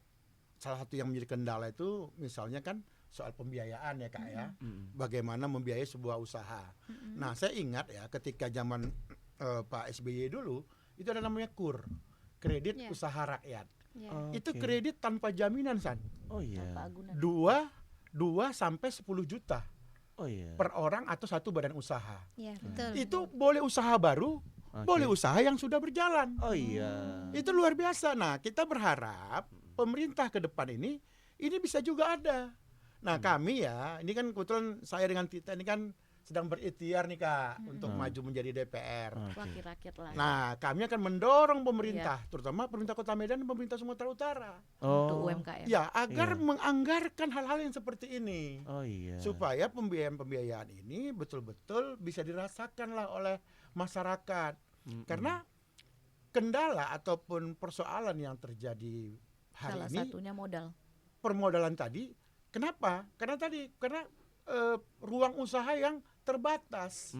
salah satu yang menjadi kendala itu misalnya kan soal pembiayaan ya Kak ya. Bagaimana membiayai sebuah usaha. Nah, saya ingat ya ketika zaman Pak SBY dulu itu ada namanya KUR, kredit Iya. usaha rakyat. Iya. Itu Oke. kredit tanpa jaminan, San. Oh iya. Tanpa agunan. 2 sampai 10 juta Oh iya. per orang atau satu badan usaha. Iya, betul. Itu boleh usaha baru, Oke. boleh usaha yang sudah berjalan. Oh iya. Itu luar biasa. Nah, kita berharap pemerintah ke depan ini bisa juga ada. Nah, kami ya, ini kan kebetulan saya dengan Tita ini kan sedang berikhtiar nih Kak untuk maju menjadi DPR. Oke. Wakil rakyat lah. Nah, kami akan mendorong pemerintah, terutama pemerintah Kota Medan dan pemerintah Sumatera Utara. Untuk Oh. UMKM. Ya, agar Iya. menganggarkan hal-hal yang seperti ini. Oh iya. Supaya pembiayaan ini betul-betul bisa dirasakan lah oleh masyarakat. Karena kendala ataupun persoalan yang terjadi hari Salah ini, satunya modal. permodalan tadi, kenapa? Karena ruang usaha yang terbatas.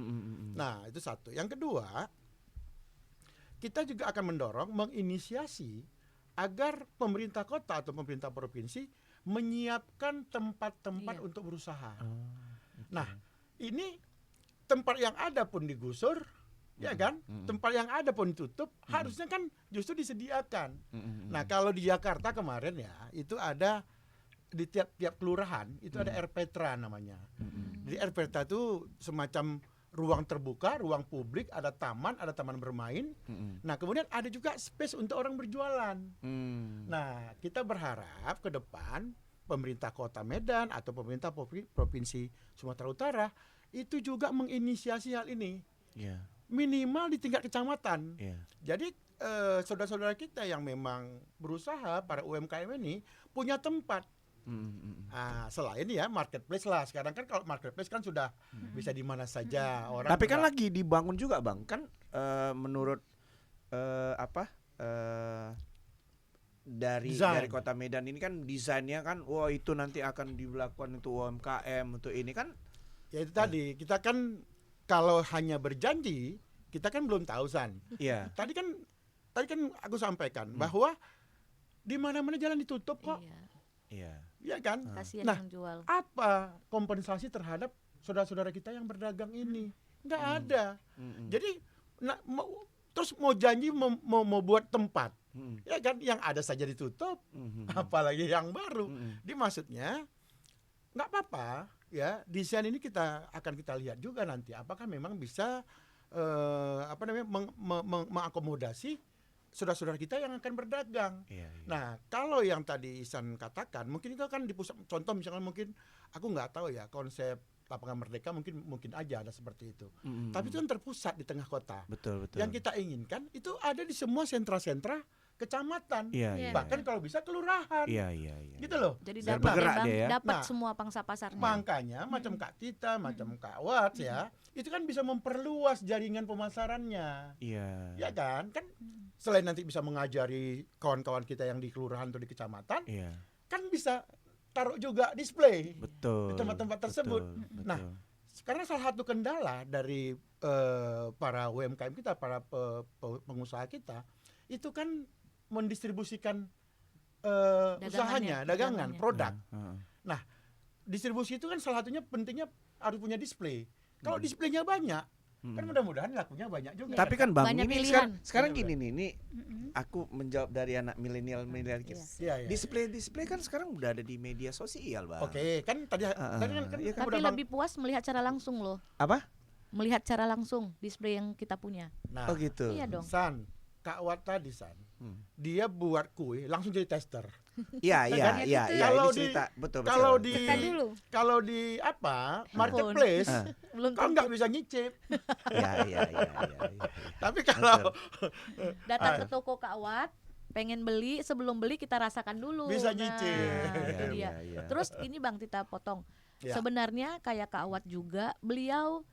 Nah, itu satu. Yang kedua, kita juga akan mendorong, menginisiasi agar pemerintah kota atau pemerintah provinsi menyiapkan tempat-tempat Iya. untuk berusaha. Oh, Nah, ini tempat yang ada pun digusur, ya kan? Tempat yang ada pun tutup, harusnya kan justru disediakan. Nah, kalau di Jakarta kemarin ya, itu ada di tiap-tiap kelurahan itu ada RPTRA namanya. Jadi RPTRA itu semacam ruang terbuka, ruang publik, ada taman bermain. Nah, kemudian ada juga space untuk orang berjualan. Nah, kita berharap ke depan pemerintah Kota Medan atau pemerintah Provinsi Sumatera Utara itu juga menginisiasi hal ini. Iya. Minimal di tingkat kecamatan. Iya. Jadi saudara-saudara kita yang memang berusaha, para UMKM ini punya tempat. Selain ya marketplace lah. Sekarang kan kalau marketplace kan sudah bisa di mana saja orang. Tapi kan juga- lagi dibangun juga Bang. Kan menurut dari Desain. Kota Medan ini kan desainnya kan wah itu nanti akan dilakukan untuk UMKM untuk ini kan. ya itu tadi kita kan kalau hanya berjanji kita kan belum tahu San. Iya. Tadi kan aku sampaikan bahwa di mana-mana jalan ditutup kok, Iya. Iya. ya kan? Kasihan Nah, yang jual. apa kompensasi terhadap saudara-saudara kita yang berdagang ini? Nggak ada. Jadi terus mau janji mau buat tempat, ya kan, yang ada saja ditutup, apalagi yang baru. Jadi maksudnya nggak apa-apa ya, desain ini akan kita lihat juga nanti apakah memang bisa mengakomodasi saudara-saudara kita yang akan berdagang. Nah, kalau yang tadi Ihsan katakan, mungkin itu kan di pusat, contoh misalkan mungkin aku nggak tahu ya konsep Lapangan Merdeka mungkin aja ada seperti itu. Tapi itu kan terpusat di tengah kota. Betul. Yang kita inginkan itu ada di semua sentra-sentra kecamatan, Iya, bahkan kalau bisa kelurahan. Iya. Gitu loh. Jadi Biar dapat bergerak ya, Bang, dia ya. dapat Nah, semua pangsa pasarnya. Makanya macam Kak Tita, macam Kak Wat ya, itu kan bisa memperluas jaringan pemasarannya. Iya. Ya kan? Kan selain nanti bisa mengajari kawan-kawan kita yang di kelurahan atau di kecamatan, Iya. kan bisa taruh juga display Betul. di tempat-tempat tersebut. Betul. Nah, karena salah satu kendala dari para UMKM kita, para pengusaha kita, itu kan mendistribusikan usahanya, dagangan, produk. Nah, distribusi itu kan salah satunya pentingnya harus punya display. Kalau displaynya banyak, kan mudah-mudahan lakunya banyak juga. Tapi kan Bang, Banyak ini pilihan. sekarang gini nih, ini aku menjawab dari anak milenial kita. Iya. Display kan sekarang udah ada di media sosial, Bang. Oke, kan tadi kan Iya kan, Tapi udah lebih puas melihat cara langsung loh. Apa? Melihat cara langsung display yang kita punya. Nah, Oh gitu. Iya dong. San, Kak Wat tadi dia buat kue langsung jadi tester. Iya. Kalau Ini di- cerita betul. Kalau Tekan dulu. kalau di marketplace, Belum kan nggak bisa nyicip. Iya. Tapi kalau datang ke toko Kak Wat, pengen beli, sebelum beli kita rasakan dulu. Bisa nyicip. Itu dia. Iya. Terus ini Bang Tita potong. Ya. Sebenarnya kayak Kak Wat juga, beliau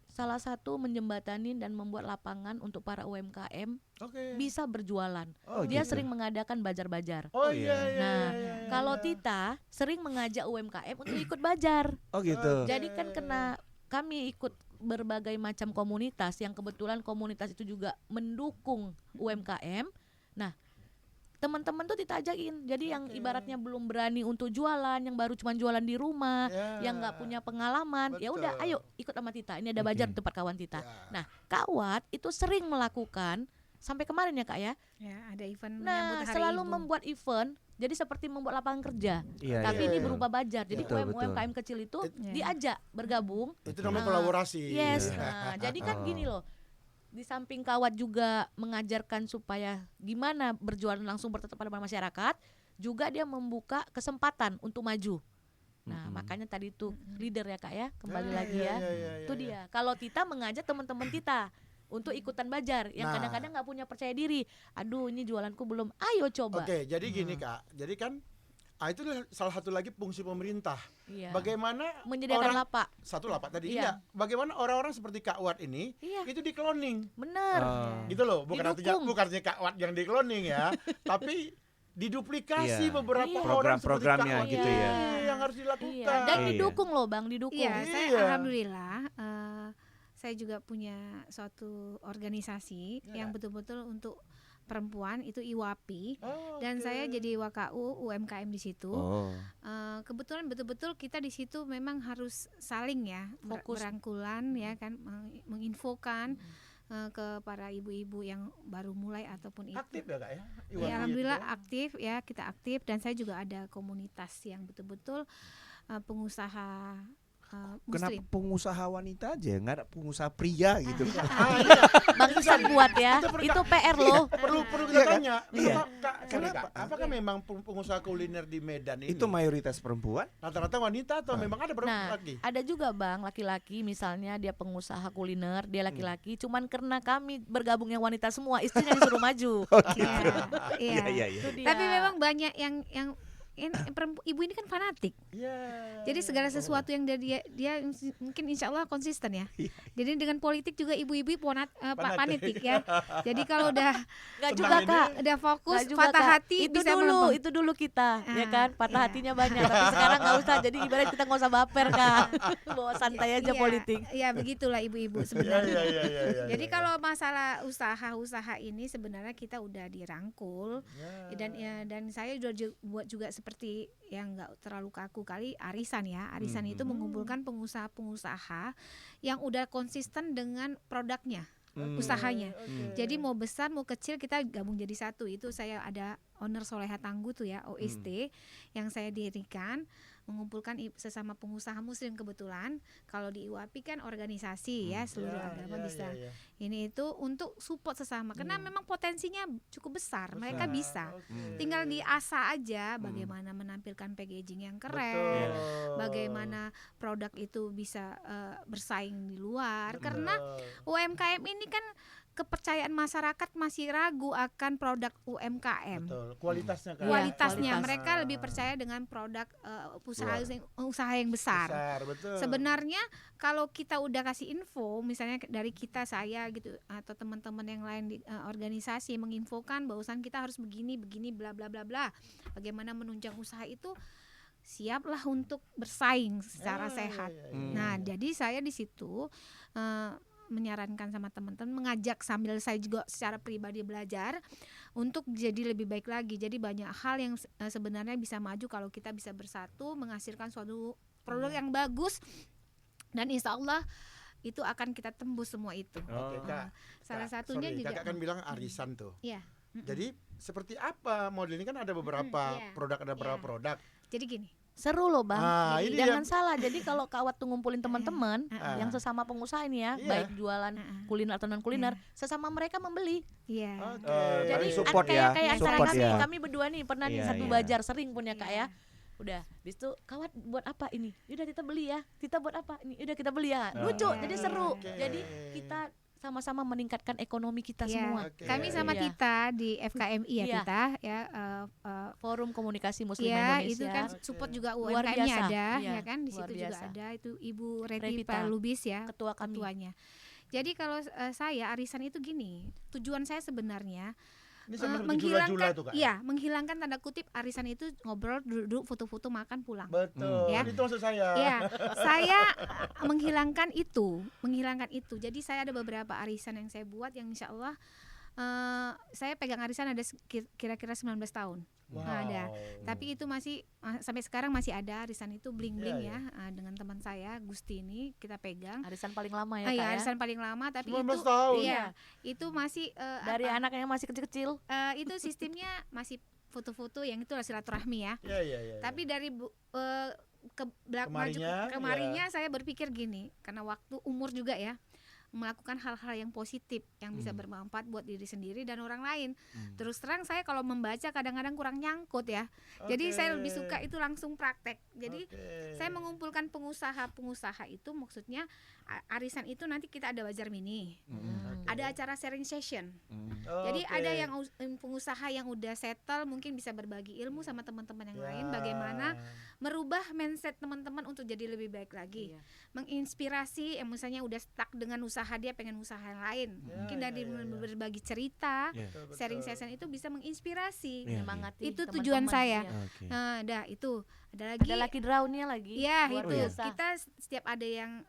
salah satu menjembatanin dan membuat lapangan untuk para UMKM Oke. bisa berjualan. Oh, Dia gitu. sering mengadakan bazar-bazar. Oh iya. Nah, kalau Tita sering mengajak UMKM untuk ikut bazar. Oh gitu. Jadi kan kami ikut berbagai macam komunitas yang kebetulan komunitas itu juga mendukung UMKM. Nah, teman-teman tuh Tita ajakin. Jadi yang ibaratnya belum berani untuk jualan, yang baru cuma jualan di rumah, yang nggak punya pengalaman, ya udah ayo ikut sama Tita. Ini ada bazar di tempat kawan Tita. Nah, Kak Wat itu sering melakukan sampai kemarin ya Kak ya. Ya, ada event menyambut Nah, Hari selalu Ibu. membuat event. Jadi seperti membuat lapangan kerja. Iya, Tapi iya, ini betul. berupa bazar. Jadi Betul. UMKM kecil itu Iya. diajak bergabung. Itu namanya Nah, kolaborasi. Yes. Nah, jadi kan gini loh. Di samping Kak Wat juga mengajarkan supaya gimana berjualan langsung bertetap pada masyarakat, juga dia membuka kesempatan untuk maju. Nah, makanya tadi itu leader ya Kak ya, kembali lagi ya. Itu dia. Kalau Tita mengajak teman-teman Tita untuk ikutan bazar yang Nah. kadang-kadang nggak punya percaya diri. Aduh, ini jualanku belum. Ayo coba. Oke, jadi gini Kak. Jadi kan itu salah satu lagi fungsi pemerintah. Iya. Bagaimana Menyediakan orang lapak. satu lapak tadi Iya. iya. Bagaimana orang-orang seperti Kak Wat ini Iya. itu di cloning. Bener. Gitu loh, bukan artinya Didukung. Kak Wat yang di cloning ya, tapi diduplikasi Iya. beberapa Iya. orang seperti Kak Program-programnya Wat gitu ini ya. yang harus dilakukan. Iya. Dan Iya. didukung loh Bang, didukung. Iya, saya Iya. alhamdulillah saya juga punya suatu organisasi yang betul-betul untuk perempuan itu IWAPI dan saya jadi WKU UMKM di situ. Oh. Kebetulan betul-betul kita di situ memang harus saling ya Fokus. berangkulan ya kan menginfokan ke para ibu-ibu yang baru mulai ataupun itu. Aktif ya Kak ya? Ya, alhamdulillah aktif ya, kita aktif dan saya juga ada komunitas yang betul-betul pengusaha Kenapa muslim. pengusaha wanita aja, nggak ada pengusaha pria gitu? Bang Iksan buat ya. Itu PR loh. Perlu kita Iya kan? tanya. Iya. Kenapa? Apakah memang pengusaha kuliner di Medan ini Itu mayoritas perempuan? rata-rata wanita atau memang ada Nah, lagi? ada juga Bang laki-laki misalnya dia pengusaha kuliner, dia laki-laki, cuman karena kami bergabung yang wanita semua, istrinya disuruh maju. Iya. Iya. Itu dia. Tapi memang banyak yang ibu ini kan fanatik. Iya. Jadi segala sesuatu yang dia mungkin insya Allah konsisten ya. Jadi dengan politik juga ibu-ibu fanatik ya. Jadi kalau udah Nggak Tenang juga ini. Kak. udah fokus Nggak juga, patah Kak. hati itu bisa dulu, melempem. itu dulu kita, ya kan? Patah iya. hatinya banyak. Tapi sekarang nggak usah. Jadi ibarat kita nggak usah baper Kak. Bawa santai aja Iya, politik. Iya begitulah ibu-ibu Iya, sebenarnya. iya. Jadi kalau masalah usaha ini sebenarnya kita udah dirangkul dan saya buat juga seperti yang nggak terlalu kaku kali arisan ya. Arisan itu mengumpulkan pengusaha-pengusaha yang udah konsisten dengan produknya. usahanya. Oke. Jadi mau besar mau kecil kita gabung jadi satu. Itu saya ada owner Soleha Tangguh tuh ya, OST yang saya dirikan, mengumpulkan sesama pengusaha muslim kebetulan. Kalau di IWAPI kan organisasi ya, seluruh agama bisa. Ini itu untuk support sesama karena memang potensinya cukup besar. Mereka bisa. Tinggal diasah aja bagaimana menampilkan packaging yang keren, bagaimana produk itu bisa bersaing di luar. Karena UMKM ini kan kepercayaan masyarakat masih ragu akan produk UMKM. Betul. Kualitasnya kan. Kualitasnya kualitas. mereka lebih percaya dengan produk usaha yang besar. Betul. Sebenarnya kalau kita udah kasih info, misalnya dari saya gitu atau teman-teman yang lain di organisasi menginfokan bahwasan kita harus begini bla bla bla bla. Bagaimana menunjang usaha itu, siaplah untuk bersaing secara sehat. Nah, jadi saya di situ menyarankan sama teman-teman, mengajak sambil saya juga secara pribadi belajar untuk jadi lebih baik lagi. Jadi banyak hal yang sebenarnya bisa maju kalau kita bisa bersatu menghasilkan suatu produk yang bagus, dan insya Allah itu akan kita tembus semua itu. Oke, Kak. Salah satunya juga Kakak kan bilang arisan tuh. Iya. Jadi seperti apa model ini, kan ada beberapa iya. produk, ada beberapa Iya. produk. Jadi gini. Seru loh Bang. Ah, Jadi ini jangan salah. Jadi kalau Kak Wat tuh ngumpulin teman-teman yang Ah. sesama pengusaha ini ya, Iya. baik jualan kuliner atau non kuliner, sesama mereka membeli. Iya. Oke. Jadi Saling support kayak ya, kayak antara support kami, ya. kami berdua nih pernah di Iya, satu iya. bajar sering punya Kak Iya. ya. Udah, habis itu Kak Wat buat apa ini? Udah kita beli ya. Kita buat apa ini? Udah kita beli ya. Lucu, Iya. jadi seru. Oke. Jadi kita sama-sama meningkatkan ekonomi kita Iya. semua. Oke. Kami sama Iya. Tita di FKMI ya, Iya. Tita ya. Forum Komunikasi Muslim Iya, Indonesia. itu kan support juga Luar UMKM-nya biasa. ada, Iya, ya kan? Di luar situ juga biasa. ada itu Ibu Revita. Revita Lubis ya, Ketua kami. ketuanya. Jadi kalau saya arisan itu gini, tujuan saya sebenarnya Ini sama seperti jula-jula tuh, Kak. iya, menghilangkan tanda kutip arisan itu ngobrol, duduk, foto-foto, makan, pulang. Betul. Ya. Itu maksud saya. Iya, saya menghilangkan itu. Jadi saya ada beberapa arisan yang saya buat yang insya Allah saya pegang arisan ada kira-kira 19 tahun. Wow. Ada. Tapi itu masih sampai sekarang masih ada arisan itu bling-bling Iya, ya, dengan teman saya Gusti ini kita pegang. Arisan paling lama ya Kak Iya, ya. arisan paling lama tapi 19 itu tahun. iya, itu masih Dari anak yang masih kecil-kecil. itu sistemnya masih foto-foto yang itu silaturahmi ya. Iya, iya, iya. Tapi dari Kemarinya, kemarinya saya berpikir gini, karena waktu umur juga ya, melakukan hal-hal yang positif yang bisa bermanfaat buat diri sendiri dan orang lain. Terus terang saya kalau membaca kadang-kadang kurang nyangkut ya. Jadi saya lebih suka itu langsung praktek. Jadi saya mengumpulkan pengusaha-pengusaha itu, maksudnya arisan itu nanti kita ada bazar mini. Ada acara sharing session. Jadi ada yang pengusaha yang udah settle mungkin bisa berbagi ilmu sama teman-teman yang lain bagaimana merubah mindset teman-teman untuk jadi lebih baik lagi. Iya. Menginspirasi yang misalnya udah stuck dengan usaha, dia pengen usaha yang lain. Mungkin dari berbagi cerita, sharing session itu bisa menginspirasi. Menyemangati Itu teman-teman. tujuan saya. Iya. Oke. Nah, itu ada lagi. Ada lucky draw-nya lagi. Ya, Luar itu biasa. kita setiap ada yang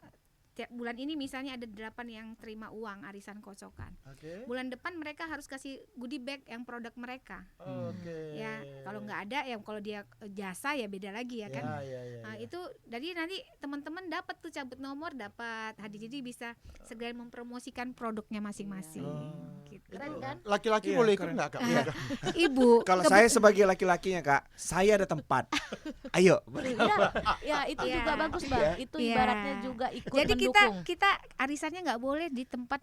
tiap bulan ini misalnya ada 8 yang terima uang arisan kocokan. Oke. Bulan depan mereka harus kasih goodie bag yang produk mereka. Oke. Ya, kalau nggak ada ya, kalau dia jasa ya beda lagi ya kan. Nah, itu jadi nanti teman-teman dapat tuh cabut nomor, dapat hadiah, jadi bisa segera mempromosikan produknya masing-masing. Gitu. Keren kan? Laki-laki Iya, boleh ikut keren. enggak, Kak? Ah. Ibu, Kalau saya sebagai laki-lakinya Kak, saya ada tempat. Ayo. Ya, itu Iya. juga bagus Bang. Itu Iya. ibaratnya juga ikut jadi mendukung. kita arisannya nggak boleh di tempat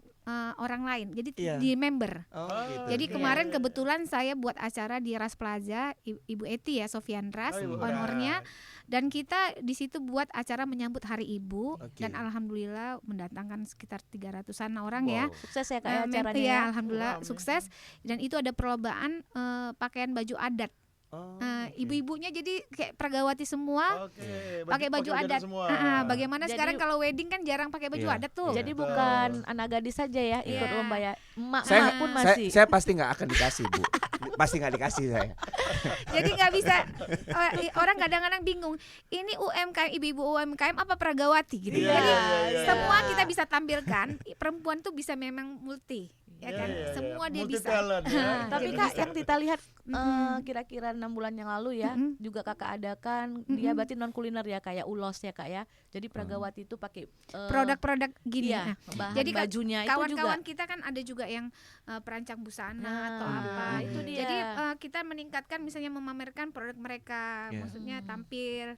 orang lain, jadi Iya. di member. Oh, gitu. Jadi Iya. kemarin kebetulan saya buat acara di Ras Plaza, Ibu Eti ya, Sofian Ras, Oh, Ibu honornya, Ras. dan kita di situ buat acara menyambut Hari Ibu. Oke. Dan alhamdulillah mendatangkan sekitar 300-an orang ya. Sukses ya Kak ya acaranya Iya, ya. alhamdulillah Wah, amin. sukses. Dan itu ada perlombaan pakaian baju adat. Oh, Ibu-ibunya jadi kayak pergawati semua. Oke. Pakai baju adat. semua. Bagaimana Jadi- sekarang kalau wedding kan jarang pakai baju Iya. adat tuh. Jadi Betul. bukan anak gadis saja ya ikut Iya. lomba ya. Emak Saya, pun saya, masih. saya pasti nggak akan dikasih Bu. Pasti nggak dikasih saya. Jadi nggak bisa, orang kadang-kadang bingung, ini UMKM, ibu-ibu UMKM apa peragawati gitu. Iya, Jadi iya, iya, semua iya. kita bisa tampilkan, perempuan tuh bisa memang multi. ya Iya, kan? iya, iya. Semua dia Multi bisa. talent, ya. Tapi Jadi Kak bisa. yang Tita lihat Mm-mm. kira-kira 6 bulan yang lalu ya, Mm-mm. juga Kakak adakan dia Mm-mm. berarti non kuliner ya kayak ulos ya Kak ya. Jadi Pragawati itu pakai Produk-produk gini. iya, Nah, bahan jadi Kak, bajunya itu juga. kawan-kawan kita kan ada juga yang perancang busana Nah, atau apa. itu dia. Jadi kita meningkatkan misalnya memamerkan produk mereka, Iya. maksudnya tampil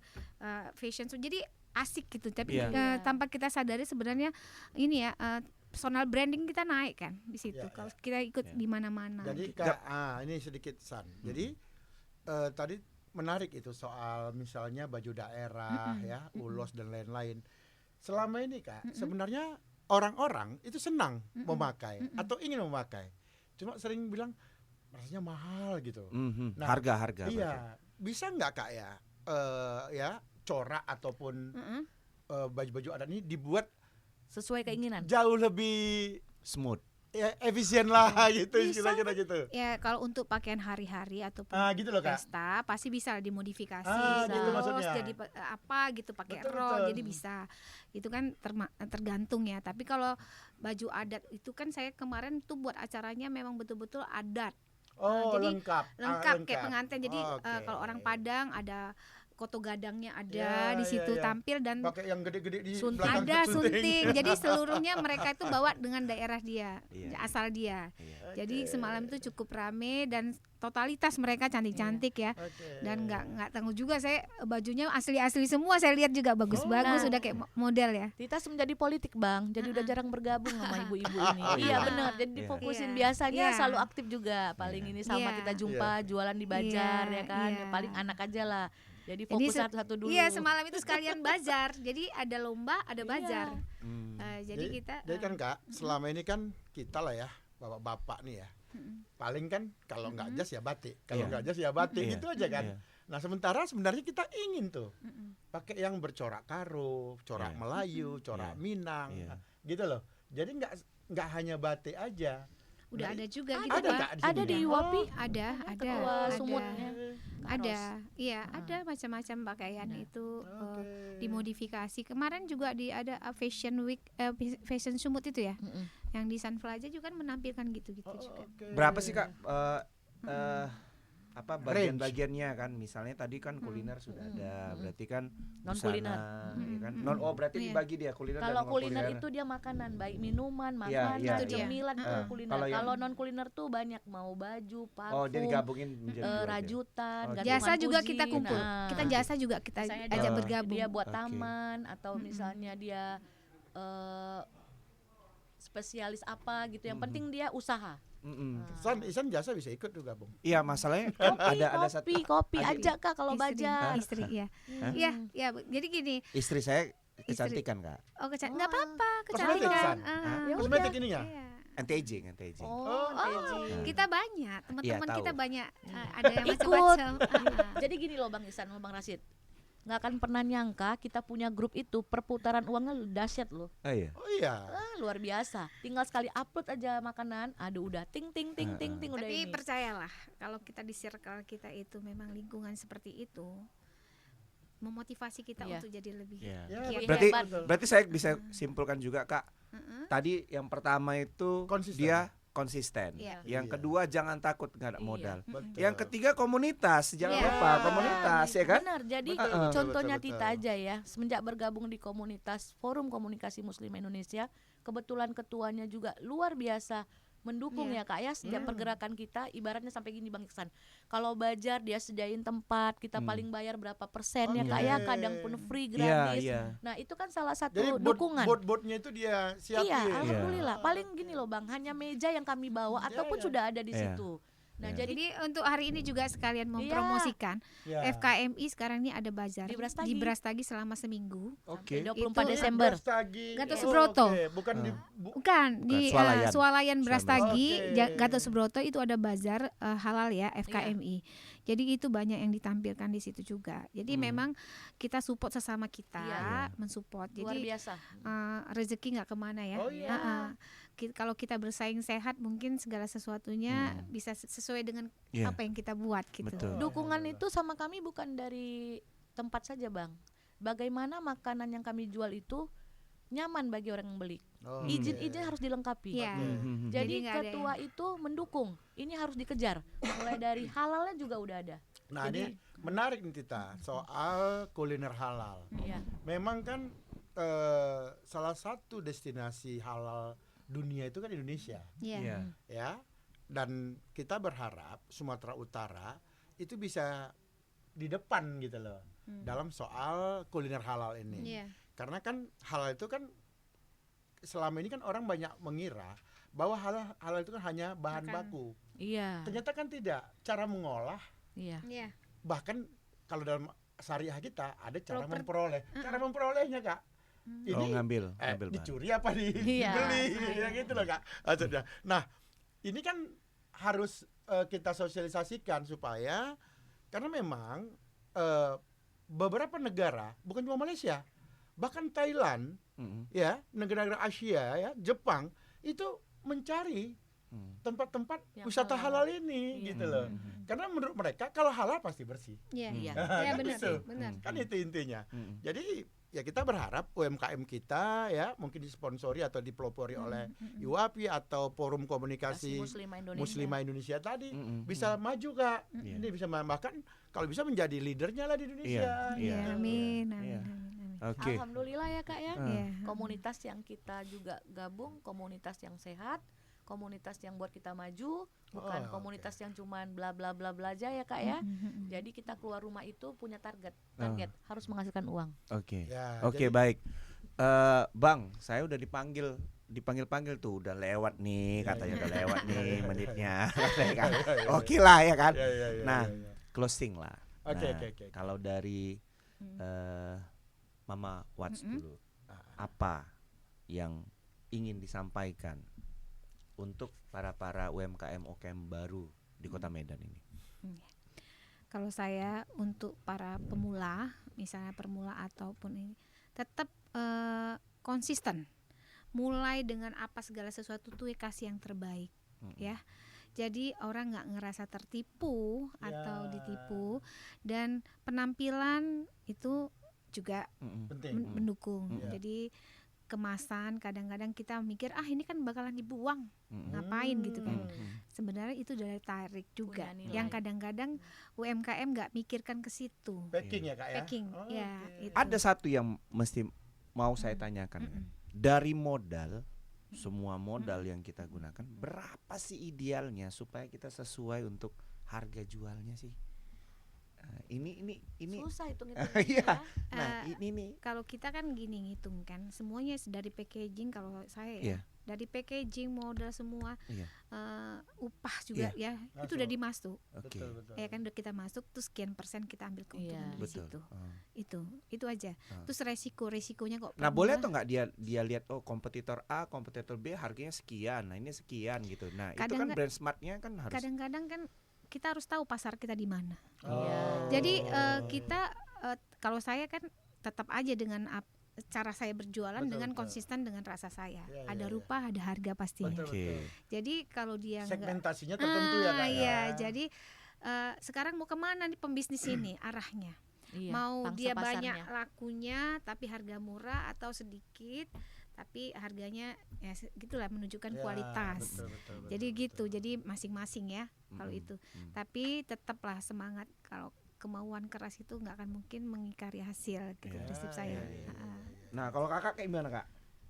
fashion show. Jadi asik gitu. Tapi Iya. Iya. tanpa kita sadari sebenarnya ini ya personal branding kita naik kan di situ. Iya, Kalau kita ikut Iya. di mana-mana. Jadi gitu. ini sedikit San. Jadi tadi menarik itu soal misalnya baju daerah ya, ulos dan lain-lain. Selama ini Kak, sebenarnya orang-orang itu senang memakai atau ingin memakai. Cuma sering bilang rasanya mahal gitu. Nah, Harga. Iya, bisa nggak Kak ya? Ya corak ataupun Mm-mm. baju-baju adat ini dibuat Sesuai keinginan. jauh lebih Smooth. ya, efisien lah gitu, Bisa. kira-kira gitu. Ya kalau untuk pakaian hari-hari ataupun Gitu loh Kak. pesta pasti bisa dimodifikasi. Gitu Terus maksudnya. jadi apa gitu pakai Betul, rok betul. jadi bisa. Itu kan tergantung ya. Tapi kalau baju adat itu kan saya kemarin tuh buat acaranya memang betul-betul adat. Oh, jadi lengkap. kayak pengantin. Jadi Oke. kalau orang Padang ada koto gadangnya ada Ya, di situ ya, ya. tampil dan pakai yang gede-gede di Sunting. belakang ada sunting. Jadi seluruhnya mereka itu bawa dengan daerah dia, Iya. asal dia. Iya. Jadi semalam itu cukup rame dan totalitas mereka cantik-cantik ya. Oke. Dan nggak tanggung juga, saya bajunya asli-asli semua, saya lihat juga bagus-bagus, Nah. udah kayak model ya. Tita menjadi politik Bang, jadi udah jarang bergabung sama ibu-ibu ini. Oh, Iya iya. benar, jadi Iya. difokusin Iya. biasanya Iya. selalu aktif juga. Paling Iya. ini sama Iya. kita jumpa jualan di bazar ya kan, Iya. paling anak aja lah. Jadi Jadi fokus satu-satu dulu. Iya, semalam itu sekalian bazar. Jadi ada lomba, ada bazar. Jadi kita Jadi kan Kak, selama ini kan kita lah ya, bapak-bapak nih ya. Paling kan kalau nggak jas ya batik, kalau Iya. nggak jas ya batik, Iya. gitu aja kan. Iya. Nah sementara sebenarnya kita ingin tuh pakai yang bercorak karo, corak Iya. Melayu, corak Iya. Minang, Iya. nah, gitu loh. Jadi nggak hanya batik aja. udah Nah, ada juga Ada, gitu ada Pak. Kak di ada sini, di Kak? Wapi. Ada, ketua ada. sumutnya. Ada, Karos. iya, ada macam-macam pakaian itu Oke. dimodifikasi. Kemarin juga ada Fashion Week, Fashion Sumut itu ya, Mm-mm. yang di San Plaza juga kan menampilkan gitu-gitu juga. Oke. Berapa sih Kak apa bagian-bagiannya kan? Misalnya tadi kan kuliner sudah ada, berarti kan Non busana, kuliner. ya kan? Berarti Iya. dibagi dia kuliner Kalau dan non kuliner itu dia makanan, baik minuman, makanan, iya, iya. cemilan itu kuliner. Kalau yang- Kalau non kuliner tuh banyak mau baju, parfum, Oh, dia digabungin menjadi dua aja. rajutan, Oh, gantungan Jasa juga puji. kita kumpul. Nah, Kita jasa juga kita misalnya ajak dia- bergabung. Dia buat Oke. taman atau misalnya dia spesialis apa gitu. Yang penting dia usaha. Isan jasa bisa ikut tuh gabung. Iya, masalahnya Kopi, ada satu kopi ada- ajak Kak kalau bajar. Istri, ya. Hah? Iya, iya. Jadi gini, istri saya kecantikan Kak. nggak apa-apa, Kosmetik, kecantikan. San? Ya Kosmetik ini ya? Iya. Anti-aging. Oh, TJ. Kita banyak, teman-teman Iya, tahu. kita banyak, ada yang Ikut. macam-macam. Jadi gini loh Bang Ihsan sama Bang Rasid, nggak akan pernah nyangka kita punya grup itu perputaran uangnya dahsyat loh. Oh iya. Oh iya. Luar biasa. Tinggal sekali upload aja makanan, aduh udah ting ting ting ting ting udah Tapi ini. percayalah, kalau kita di circle kita itu memang lingkungan seperti itu, memotivasi kita Iya. untuk jadi lebih Ya, giat. Berarti hebat. berarti saya bisa simpulkan juga Kak. Tadi yang pertama itu Konsisten. dia konsisten. Iya. Yang Iya. kedua jangan takut nggak ada Iya. modal. Betul. Yang ketiga komunitas, jangan Iya. lupa komunitas ya kan? Benar. Jadi Betul, betul, contohnya betul, Tita betul. aja ya, semenjak bergabung di komunitas Forum Komunikasi Muslim Indonesia, kebetulan ketuanya juga luar biasa mendukung Iya. ya Kak ya, setiap pergerakan kita. Ibaratnya sampai gini Bang Iksan, kalau bajar dia sediain tempat, kita paling bayar berapa persen ya Kak ya, Oke. kadang pun free Iya, gratis. iya. Nah itu kan salah satu Jadi dukungan. bot-botnya itu dia siapin. Iya, alhamdulillah. Paling gini loh Bang, hanya meja yang kami bawa ataupun iya. sudah ada di Iya. situ. Nah, Iya. jadi Jadi untuk hari ini juga sekalian mempromosikan Ya. FKMI sekarang ini ada bazar Di Brastagi. di Brastagi selama seminggu. Oke. sampai 24 Itu- Desember. Gatot Oh, Subroto. oke. Bukan di Bukan di Swalayan. Swalayan Brastagi, Oke. Gatot Subroto itu ada bazar halal ya FKMI. Jadi itu banyak yang ditampilkan di situ juga. Jadi memang kita support sesama kita, Iya. mensupport. luar Jadi biasa. rezeki nggak kemana ya. Oh, iya. Kalau kita bersaing sehat, mungkin segala sesuatunya bisa sesuai dengan Iya. apa yang kita buat gitu. Betul. Dukungan itu sama kami bukan dari tempat saja Bang. Bagaimana makanan yang kami jual itu nyaman bagi orang yang beli. Oh, Izin-izin oke. harus dilengkapi. Iya. Mhm. Jadi Jadi nggak ada ketua itu mendukung, ini harus dikejar. Mulai dari halalnya juga udah ada. Nah, Jadi- ini menarik nih Tita soal kuliner halal. Iya. Memang kan salah satu destinasi halal dunia itu kan Indonesia, Iya. Iya. ya. Dan kita berharap Sumatera Utara itu bisa di depan gitu loh dalam soal kuliner halal ini. Iya. Karena kan halal itu kan selama ini kan orang banyak mengira bahwa halal itu kan hanya bahan Makan. baku. Iya. Ternyata kan tidak. Cara mengolah, Iya. Iya. bahkan kalau dalam syariah kita ada cara Proper- memperoleh. Cara memperolehnya, Kak. Oh, ngambil bahan. dicuri apa Iya. dibeli ya gitu loh, Kak. Maksudnya. Nah, ini kan harus kita sosialisasikan supaya karena memang beberapa negara, bukan cuma Malaysia, bahkan Thailand, Mhm. ya, negara-negara Asia ya, Jepang itu mencari Mhm. tempat-tempat Yang wisata halal. halal ini Iya. gitu loh. Mhm. Karena menurut mereka kalau halal pasti bersih. Iya. Iya. Iya, Kan benar. gitu. Benar. Kan itu intinya. Mhm. Jadi ya kita berharap UMKM kita ya mungkin disponsori atau dipelopori oleh IWAPI atau Forum Komunikasi Muslimah Indonesia tadi Mhm. bisa maju, Kak. Iya. Ini bisa bahkan kalau bisa menjadi leadernya lah di Indonesia. Iya. Iya, gitu. amin, amin, Iya. amin, amin. Oke. Alhamdulillah ya Kak ya. Ah. Iya. Komunitas yang kita juga gabung, komunitas yang sehat, komunitas yang buat kita maju, bukan Oh, komunitas yang cuman bla bla bla bla aja ya Kak ya. Jadi kita keluar rumah itu punya target harus menghasilkan uang. Oke. Ya, Oke, jadi- baik. Bang, saya udah dipanggil tuh, udah lewat nih, katanya udah lewat nih menitnya. Katanya kan. Oke lah ya kan. Ya, ya, ya, Nah, ya, ya. closing lah. Oke, Nah, oke, oke. kalau dari Mama Watts dulu, apa yang ingin disampaikan untuk para UMKM baru di Kota Medan ini? Kalau saya untuk para pemula, misalnya permula ataupun ini, tetap konsisten. Mulai dengan apa segala sesuatu tuh kasih yang terbaik, ya. Jadi orang nggak ngerasa tertipu atau Ya. ditipu, dan penampilan itu juga Penting. mendukung. Ya. Jadi kemasan kadang-kadang kita mikir ini kan bakalan dibuang, ngapain gitu kan. Sebenarnya itu dari tarik juga, Punya nilai. yang kadang-kadang UMKM nggak mikirkan ke situ. Packing ya, Kak ya. Packing, Oh, ya, oke. itu. Ada satu yang mesti mau saya tanyakan. Dari modal, semua modal yang kita gunakan, berapa sih idealnya supaya kita sesuai untuk harga jualnya sih? Ini Susah hitung Iya. ya. Nah, Eh, ini nih. Kalau kita kan gini ngitung kan, semuanya dari packaging. Kalau saya Iya. ya, dari packaging, modal semua, Iya. upah juga ya, itu udah dimasuk. Oke. Betul, betul. Ya kan udah kita masuk, terus sekian persen kita ambil keuntungan Iya. dari Betul. situ. Oh. Itu aja. Terus resikonya kok. Nah, boleh pemula, atau nggak dia lihat kompetitor A, kompetitor B harganya sekian. Nah, ini sekian gitu. Nah, itu Kadang kan brand smartnya kan harus. kadang-kadang kan kita harus tahu pasar kita di mana. Oh. Jadi kita kalau saya kan tetap aja dengan cara saya berjualan Betul, dengan betul. konsisten dengan rasa saya. Ya, Ada ya, ya. rupa, ada harga pastinya. Betul, Oke. betul. Jadi kalau dia nggak Segmentasinya tertentu ya, Kak. iya, ya. jadi sekarang mau kemana nih pembisnis ini arahnya? Iya, Mau pangsa dia pasarnya. banyak lakunya tapi harga murah, atau sedikit tapi harganya ya gitulah, menunjukkan Ya, kualitas. betul, betul, betul, Jadi betul. gitu, jadi masing-masing ya kalau Mm-mm. itu. Tapi tetaplah semangat, kalau kemauan keras itu nggak akan mungkin mengingkari hasil gitu, Ya, prinsip ya, saya. ya, ya, Ha-ha. Nah, kalau kakak kayak gimana, Kak?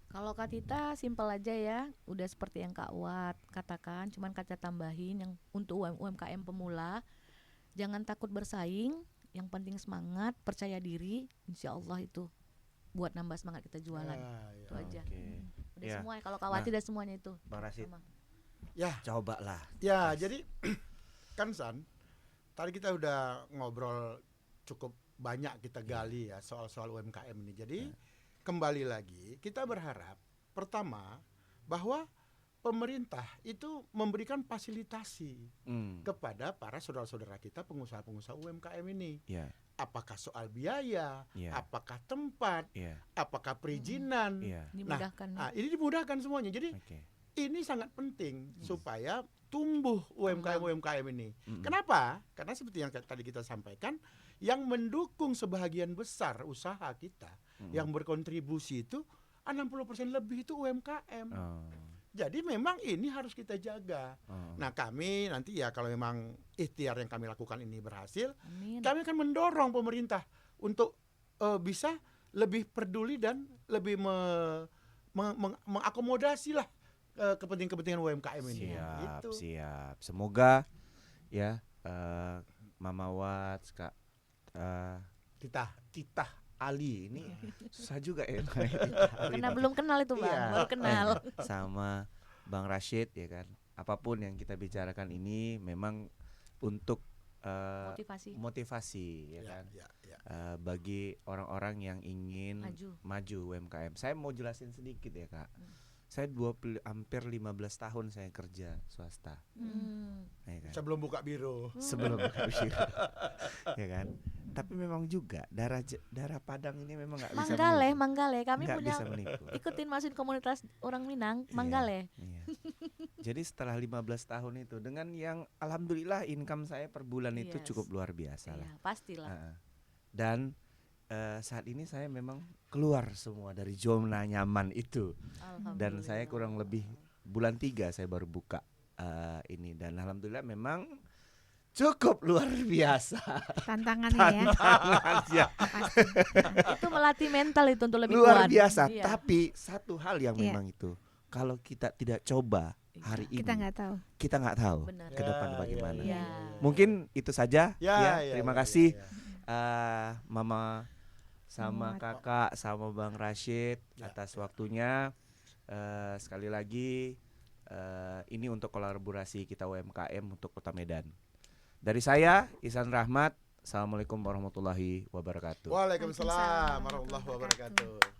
Kalau Kak Tita simpel aja ya, udah seperti yang Kak Wat katakan, cuman Kak tambahin yang untuk UMKM pemula, jangan takut bersaing, yang penting semangat, percaya diri, insya Allah itu buat nambah semangat kita jualan. Ya, ya. Itu aja. Oke. Udah Ya. semua ya, kalau Kak Wati udah semuanya itu. Bang Rasid, Sama. Ya, cobalah. ya, jadi kan San, tadi kita udah ngobrol cukup banyak kita gali ya soal UMKM ini. Jadi kembali lagi kita berharap pertama bahwa pemerintah itu memberikan fasilitasi kepada para saudara-saudara kita pengusaha-pengusaha UMKM ini. Ya, Apakah soal biaya, ya, apakah tempat, ya, apakah perizinan. ya. Dimudahkan. Nah, ini dimudahkan semuanya. Jadi Oke. ini sangat penting supaya tumbuh UMKM ini. Mm-mm. Kenapa? Karena seperti yang tadi kita sampaikan, yang mendukung sebahagian besar usaha kita, Mm-mm. yang berkontribusi itu 60% lebih itu UMKM. Oh. Jadi memang ini harus kita jaga. Oh. Nah, kami nanti ya kalau memang ikhtiar yang kami lakukan ini berhasil, Amin. kami akan mendorong pemerintah untuk bisa lebih peduli dan lebih mengakomodasi lah kepentingan UMKM ini. Siap, Gitu. siap. Semoga ya Mama Watts, Kak Titah Ali ini susah juga ya. Karena belum kenal itu Bang, Iya. baru kenal. Sama Bang Rashid ya kan. Apapun yang kita bicarakan ini memang untuk motivasi ya kan. Ya. Bagi orang-orang yang ingin maju UMKM. Saya mau jelasin sedikit ya Kak. Saya hampir 15 tahun saya kerja swasta. Ya kan? Sebelum buka biro. Sebelum buka biro. Ya kan. Tapi memang juga darah Padang ini memang nggak bisa Manggale, kami nggak punya bisa menipu. ikutin masukin komunitas orang Minang, Iya, Manggale. iya. Jadi setelah 15 tahun itu dengan yang alhamdulillah income saya per bulan itu Yes. cukup luar biasa lah. Iya, pastilah. Dan saat ini saya memang keluar semua dari zona nyaman itu. Dan saya kurang lebih bulan 3 saya baru buka ini dan alhamdulillah memang cukup luar biasa. Tantangannya ya. Tantangannya Itu melatih mental itu untuk lebih luar kuat. biasa. Iya. Tapi satu hal yang Iya. memang itu kalau kita tidak coba hari ini Kita nggak tahu. kita nggak tahu Benar. ke depan bagaimana. Iya. Mungkin itu saja ya. Ya, Terima ya, kasih ya. Mama sama Muhammad. Kakak sama Bang Rashid Ya, atas waktunya. Sekali lagi ini untuk kolaborasi kita UMKM untuk Kota Medan. Dari saya Ihsan Rahmat. Assalamualaikum warahmatullahi wabarakatuh. Waalaikumsalam warahmatullahi wabarakatuh.